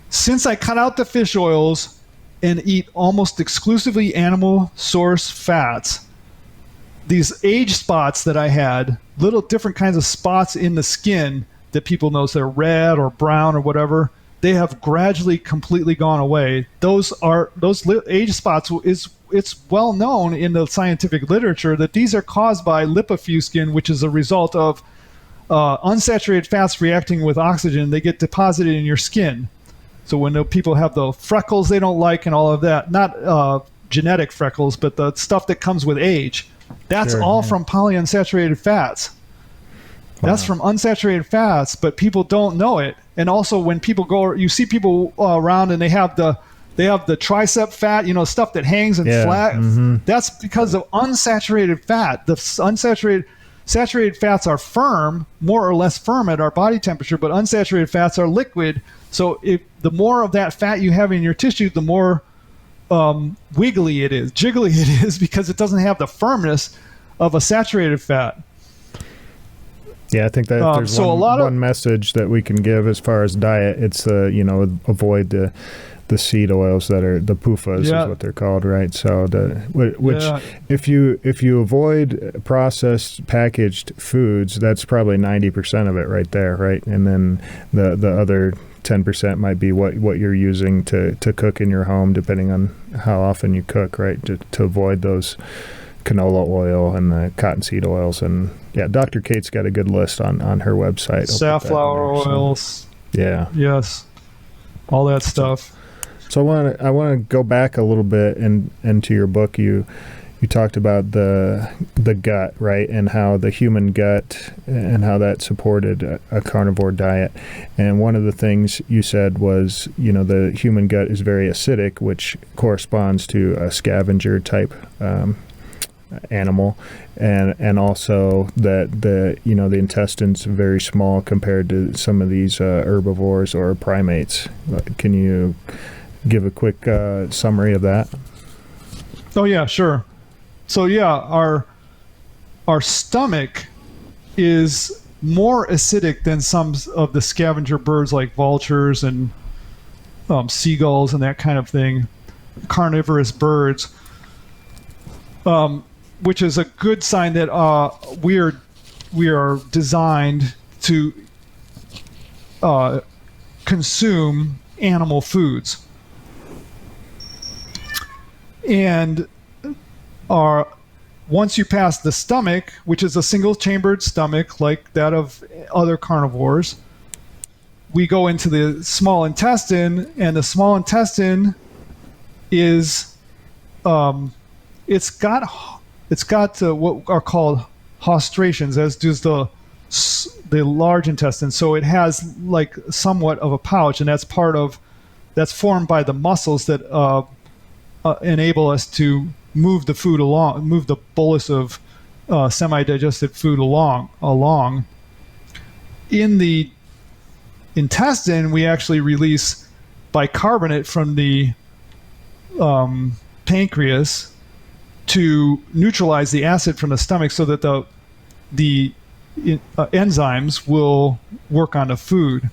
Since I cut out the fish oils and eat almost exclusively animal source fats, these age spots that I had, little different kinds of spots in the skin that people notice they're red or brown or whatever, they have gradually completely gone away. Those age spots it's well known in the scientific literature that these are caused by lipofuscin, which is a result of unsaturated fats reacting with oxygen. They get deposited in your skin. So when the people have the freckles they don't like and all of that, not genetic freckles, but the stuff that comes with age, that's all from polyunsaturated fats. Wow. That's from unsaturated fats, but people don't know it. And also when people go, you see people around and they have the tricep fat, stuff that hangs and flat. Mm-hmm. That's because of unsaturated fat. The saturated fats are firm, more or less firm at our body temperature, but unsaturated fats are liquid. So the more of that fat you have in your tissue, the more jiggly it is, because it doesn't have the firmness of a saturated fat. Yeah, I think that if there's one message that we can give as far as diet, it's avoid the seed oils that are the PUFAs is what they're called, right? So if you avoid processed packaged foods, that's probably 90% of it right there, right? And then the other 10% might be what you're using to cook in your home, depending on how often you cook, right? To avoid those canola oil and the cottonseed oils. And Dr. Kate's got a good list on her website. Safflower oils. Yeah. Yes. All that stuff. So I want to go back a little bit into your book. You talked about the gut, right, and how the human gut and how that supported a carnivore diet. And one of the things you said was, the human gut is very acidic, which corresponds to a scavenger type animal, and also that the intestine's very small compared to some of these herbivores or primates. Can you give a quick summary of that? Oh yeah, sure. So our stomach is more acidic than some of the scavenger birds like vultures and seagulls and that kind of thing, carnivorous birds, which is a good sign that we are designed to consume animal foods. And once you pass the stomach, which is a single-chambered stomach like that of other carnivores, we go into the small intestine, and the small intestine is it's got what are called hostrations, as does the large intestine. So it has like somewhat of a pouch, and that's formed by the muscles that enable us to move the food along, move the bolus of semi-digested food along. In the intestine, we actually release bicarbonate from the pancreas to neutralize the acid from the stomach, so that the enzymes will work on the food.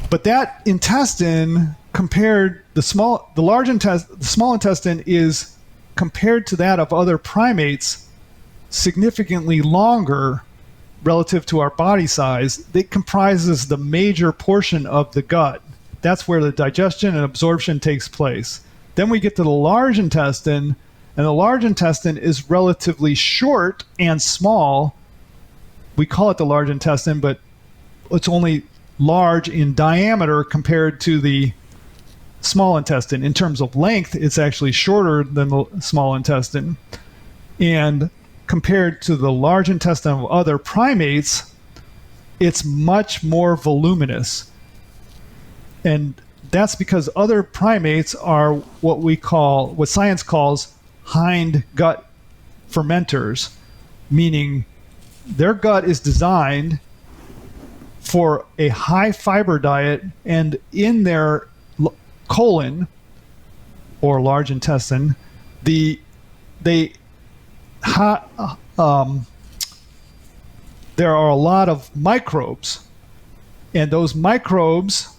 But that intestine the small intestine is compared to that of other primates significantly longer relative to our body size. It comprises the major portion of the gut. That's where the digestion and absorption takes place. Then we get to the large intestine, and the large intestine is relatively short and small. We call it the large intestine, but it's only large in diameter compared to the small intestine. In terms of length, it's actually shorter than the small intestine. And compared to the large intestine of other primates, it's much more voluminous. And that's because other primates are what science calls hind gut fermenters, meaning their gut is designed for a high fiber diet, and in their colon or large intestine, there are a lot of microbes, and those microbes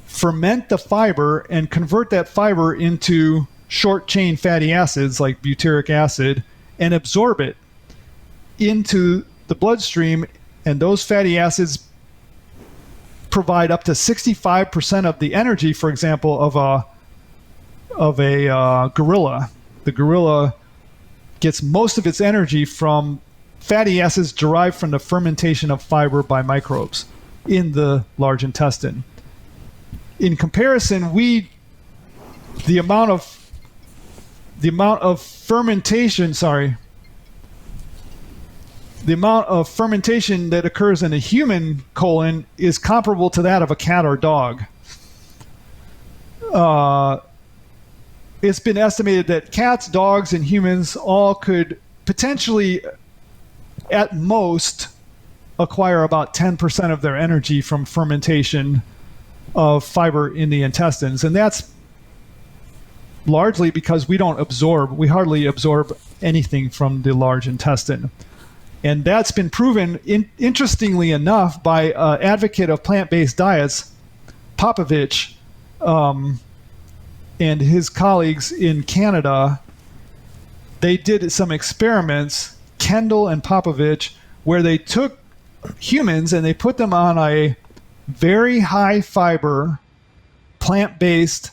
ferment the fiber and convert that fiber into short chain fatty acids like butyric acid and absorb it into the bloodstream, and those fatty acids provide up to 65% of the energy, for example, of a gorilla. The gorilla gets most of its energy from fatty acids derived from the fermentation of fiber by microbes in the large intestine. In comparison, the amount of fermentation that occurs in a human colon is comparable to that of a cat or dog. It's been estimated that cats, dogs, and humans all could potentially, at most, acquire about 10% of their energy from fermentation of fiber in the intestines. And that's largely because we hardly absorb anything from the large intestine. And that's been proven, interestingly enough, by an advocate of plant-based diets, Popovich, and his colleagues in Canada. They did some experiments, Kendall and Popovich, where they took humans and they put them on a very high fiber, plant-based,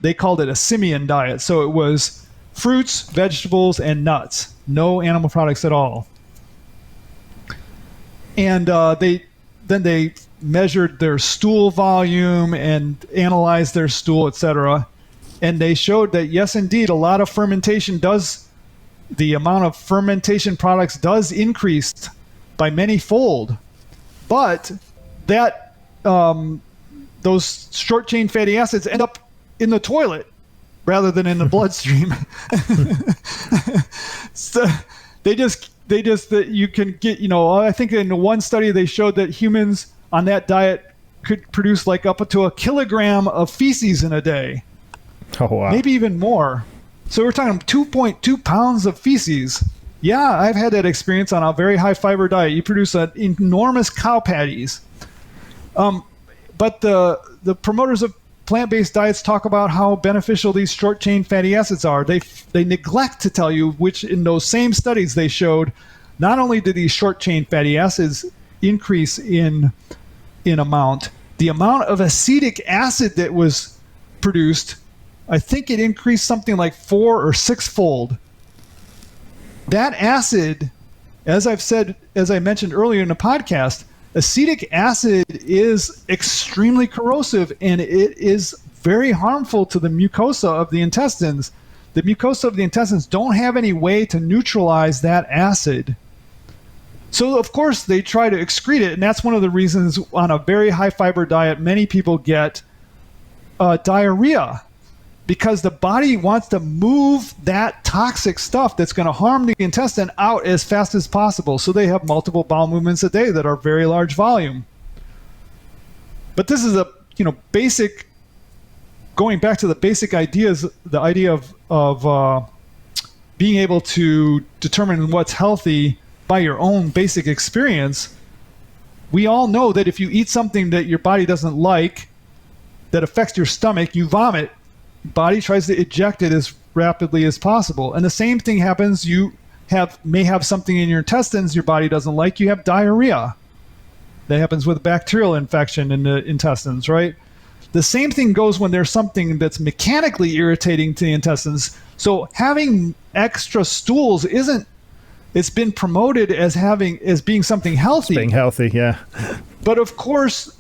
they called it a simian diet. So it was fruits, vegetables, and nuts. No animal products at all. And they measured their stool volume and analyzed their stool, etc. And they showed that, yes, indeed, a lot of the amount of fermentation products does increase by many fold. But that those short chain fatty acids end up in the toilet rather than in the bloodstream. So you can get, I think in one study they showed that humans on that diet could produce like up to 1 kilogram of feces in a day. Oh, wow. Maybe even more. So we're talking 2.2 pounds of feces. Yeah, I've had that experience on a very high fiber diet. You produce enormous cow patties. But the promoters of plant-based diets talk about how beneficial these short-chain fatty acids are. They neglect to tell you which, in those same studies, they showed not only did these short-chain fatty acids increase in amount, the amount of acetic acid that was produced, I think it increased something like 4 or 6-fold. That acid, as I mentioned earlier in the podcast, acetic acid is extremely corrosive, and it is very harmful to the mucosa of the intestines. The mucosa of the intestines don't have any way to neutralize that acid. So, of course, they try to excrete it, and that's one of the reasons on a very high fiber diet, many people get diarrhea, because the body wants to move that toxic stuff that's going to harm the intestine out as fast as possible. So they have multiple bowel movements a day that are very large volume. But this is basic, going back to the basic ideas, the idea of being able to determine what's healthy by your own basic experience. We all know that if you eat something that your body doesn't like, that affects your stomach, you vomit. Body tries to eject it as rapidly as possible. And the same thing happens. You may have something in your intestines your body doesn't like. You have diarrhea. That happens with bacterial infection in the intestines, right? The same thing goes when there's something that's mechanically irritating to the intestines. So having extra stools it's been promoted as being something healthy. It's being healthy, yeah. But of course,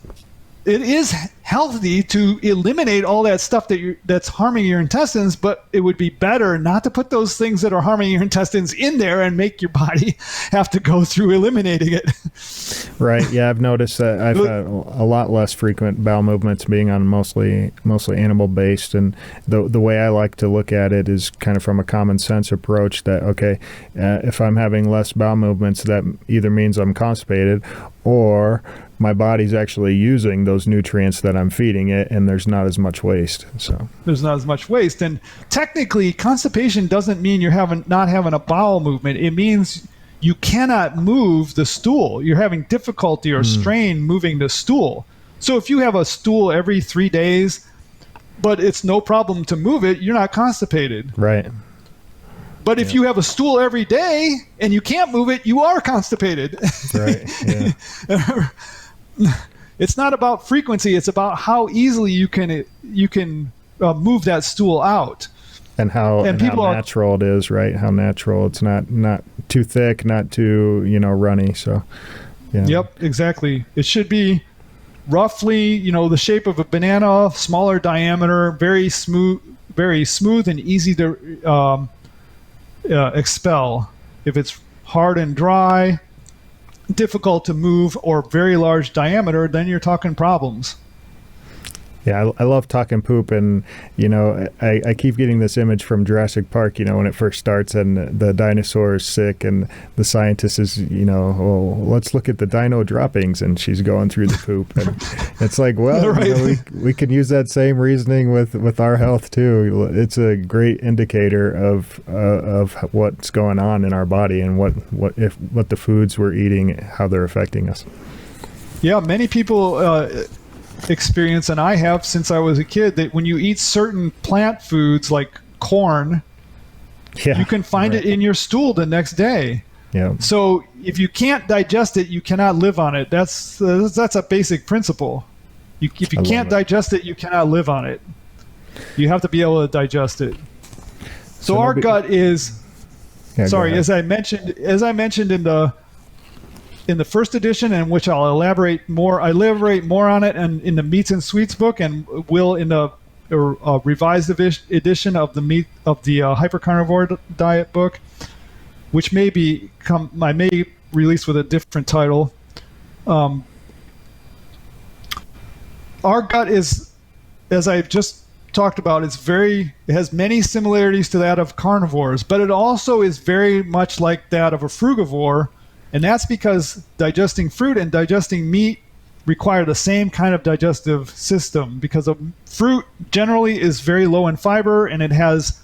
it is healthy to eliminate all that stuff that's harming your intestines, but it would be better not to put those things that are harming your intestines in there and make your body have to go through eliminating it. Right. Yeah, I've noticed that I've had a lot less frequent bowel movements being on mostly animal based, and the way I like to look at it is kind of from a common sense approach that if I'm having less bowel movements, that either means I'm constipated or my body's actually using those nutrients that I'm feeding it, and there's not as much waste. So there's not as much waste, and technically, constipation doesn't mean you're not having a bowel movement. It means you cannot move the stool. You're having difficulty or strain moving the stool. So if you have a stool every 3 days, but it's no problem to move it, you're not constipated. Right. But if you have a stool every day and you can't move it, you are constipated. Right. Yeah. It's not about frequency. It's about how easily you can move that stool out. And how natural it is, right? How natural. It's not too thick, not too, runny. So, yeah. Yep, exactly. It should be roughly, the shape of a banana, smaller diameter, very smooth and easy to expel. If it's hard and dry, difficult to move, or very large diameter, then you're talking problems. Yeah, I love talking poop, and I keep getting this image from Jurassic Park. When it first starts, and the dinosaur is sick, and the scientist is, let's look at the dino droppings, and she's going through the poop, and it's like, well, right. We can use that same reasoning with our health too. It's a great indicator of what's going on in our body, and what the foods we're eating, how they're affecting us. Yeah, many people experience, and I have since I was a kid, that when you eat certain plant foods like corn, you can find it in your stool the next day. Yeah. So if you can't digest it, you cannot live on it. That's a basic principle. If you can't digest it, you cannot live on it. You have to be able to digest it. So our gut is as I mentioned in the first edition, and which I'll elaborate more on it, and in the Meats and Sweets book, and will in the revised edition of the Hypercarnivore Diet Book, which may release with a different title. Our gut is, as I've just talked about, it has many similarities to that of carnivores, but it also is very much like that of a frugivore. And that's because digesting fruit and digesting meat require the same kind of digestive system, because fruit generally is very low in fiber, and it has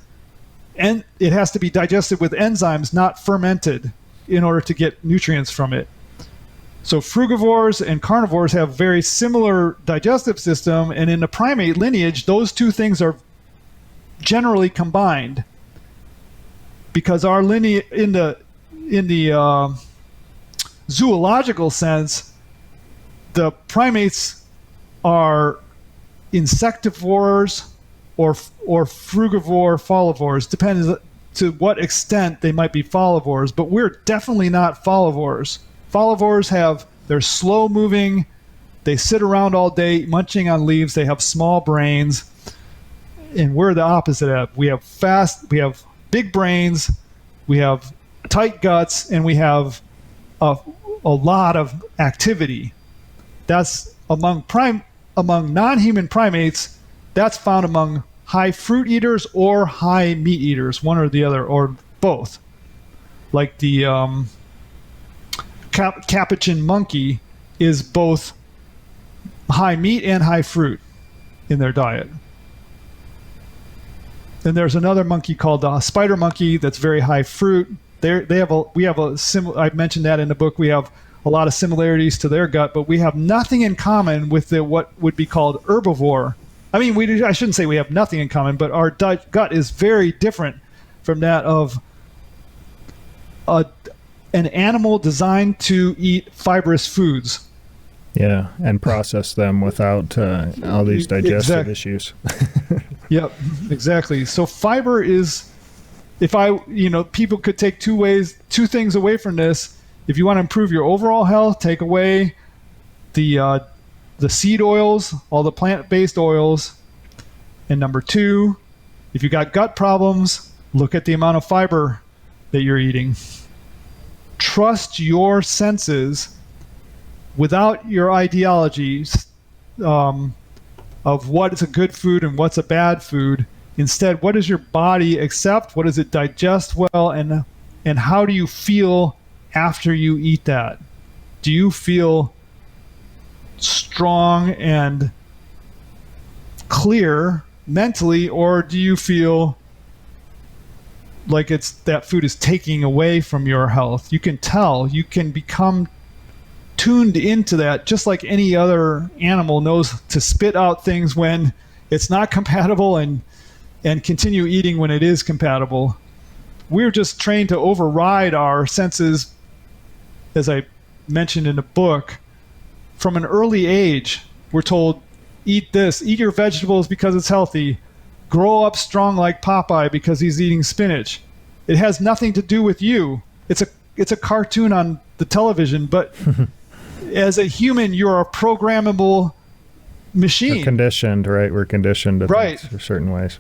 to be digested with enzymes, not fermented, in order to get nutrients from it. So frugivores and carnivores have very similar digestive system, and in the primate lineage, those two things are generally combined, because our lineage in the zoological sense, the primates are insectivores or frugivore folivores. Depends to what extent they might be folivores, but we're definitely not folivores. Folivores they're slow moving, they sit around all day munching on leaves, they have small brains, and we're the opposite of that. We have big brains, we have tight guts, and we have a lot of activity. That's among non-human primates. That's found among high fruit eaters or high meat eaters, one or the other, or both. Like the capuchin monkey is both high meat and high fruit in their diet. Then there's another monkey called the spider monkey that's very high fruit. I mentioned that in the book. We have a lot of similarities to their gut, but we have nothing in common with what would be called herbivore I mean, I shouldn't say we have nothing in common, but our gut is very different from that of an animal designed to eat fibrous foods. Yeah, and process them without all these digestive issues. Yep, exactly. So fiber is, people could take two things away from this. If you want to improve your overall health, take away the seed oils, all the plant-based oils. And number 2, if you got gut problems, look at the amount of fiber that you're eating. Trust your senses without your ideologies of what is a good food and what's a bad food. Instead, what does your body accept? What does it digest well? And how do you feel after you eat that? Do you feel strong and clear mentally, or do you feel like that food is taking away from your health? You can tell. You can become tuned into that, just like any other animal knows to spit out things when it's not compatible and continue eating when it is compatible. We're just trained to override our senses, as I mentioned in the book. From an early age, we're told, eat this, eat your vegetables because it's healthy, grow up strong like Popeye because he's eating spinach. It has nothing to do with you. It's a cartoon on the television, but as a human, you're a programmable machine. We're conditioned, right? We're conditioned to think certain ways.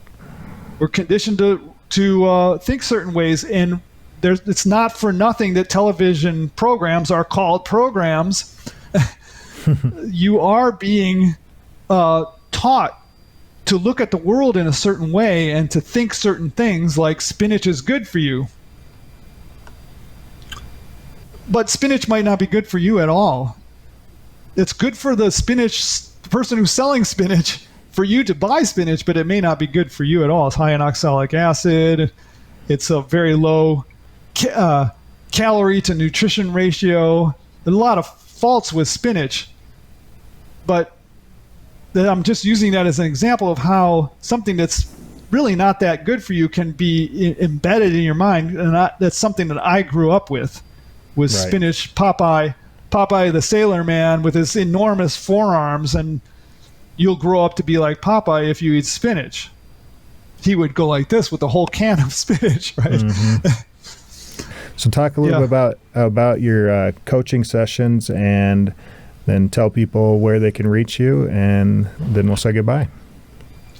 We're conditioned to think certain ways, and it's not for nothing that television programs are called programs. You are being taught to look at the world in a certain way and to think certain things, like spinach is good for you. But spinach might not be good for you at all. It's good for the person who's selling spinach, for you to buy spinach, but it may not be good for you at all. It's high in oxalic acid. It's a very low calorie to nutrition ratio. There's a lot of faults with spinach. But I'm just using that as an example of how something that's really not that good for you can be embedded in your mind. And that's something that I grew up with spinach. Popeye the Sailor Man with his enormous forearms, and you'll grow up to be like Popeye if you eat spinach. He would go like this with a whole can of spinach, right? Mm-hmm. So talk a little bit about your coaching sessions, and then tell people where they can reach you, and then we'll say goodbye.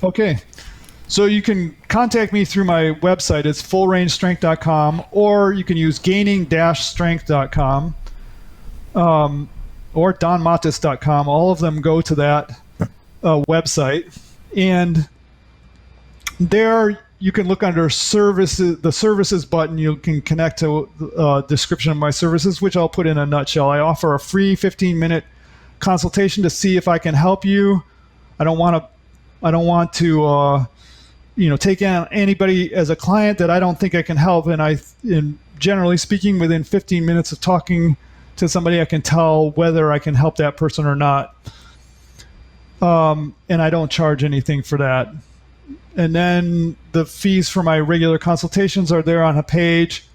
Okay. So you can contact me through my website. It's fullrangestrength.com, or you can use gaining-strength.com. Or donmatesz.com. All of them go to that website, and there you can look under services, the services button. You can connect to a description of my services, which I'll put in a nutshell. I offer a free 15-minute consultation to see if I can help you. I don't want to take on anybody as a client that I don't think I can help. And generally speaking, within 15 minutes of talking to somebody, I can tell whether I can help that person or not. And I don't charge anything for that. And then the fees for my regular consultations are there on a page.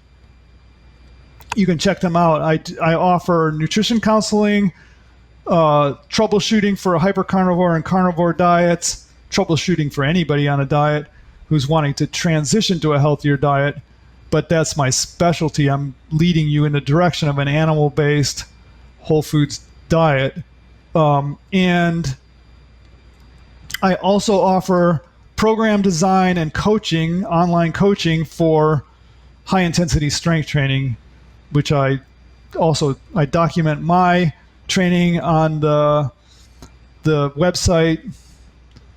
You can check them out. I offer nutrition counseling, troubleshooting for hypercarnivore and carnivore diets, troubleshooting for anybody on a diet who's wanting to transition to a healthier diet. But that's my specialty. I'm leading you in the direction of an animal-based whole foods diet. And I also offer program design and coaching, online coaching for high-intensity strength training, which I document my training on the website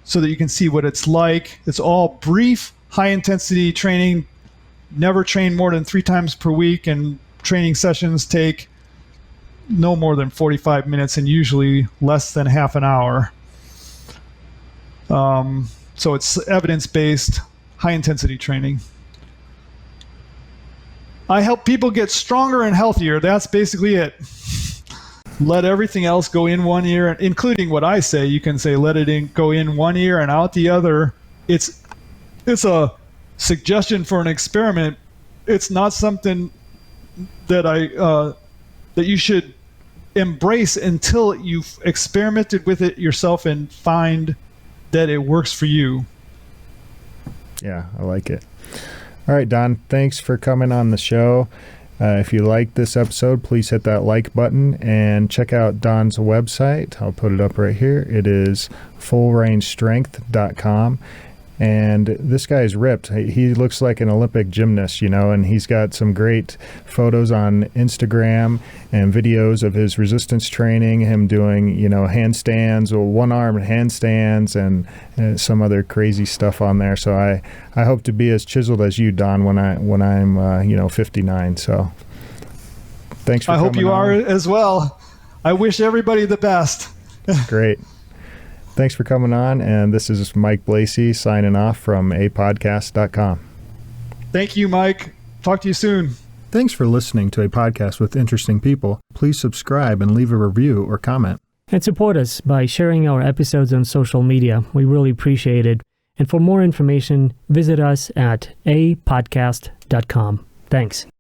so that you can see what it's like. It's all brief, high-intensity training. Never train more than 3 times per week, and training sessions take no more than 45 minutes and usually less than half an hour. So it's evidence-based, high-intensity training. I help people get stronger and healthier. That's basically it. let everything else go in one ear, including what I say. You can say let it go in one ear and out the other. It's a suggestion for an experiment. It's not something that that you should embrace until you've experimented with it yourself and find that it works for you. Yeah, I like it. All right, Don, thanks for coming on the show. If you like this episode, please hit that like button and check out Don's website. I'll put it up right here. It is fullrangestrength.com. And this guy's ripped. He looks like an Olympic gymnast, and he's got some great photos on Instagram and videos of his resistance training, him doing, handstands or one-armed handstands and some other crazy stuff on there. So I hope to be as chiseled as you, Don, when I'm 59. So thanks for coming on. I hope you are as well. I wish everybody the best. Great. Thanks for coming on, and this is Mike Blasi signing off from apodcast.com. Thank you, Mike. Talk to you soon. Thanks for listening to a podcast with interesting people. Please subscribe and leave a review or comment. And support us by sharing our episodes on social media. We really appreciate it. And for more information, visit us at apodcast.com. Thanks.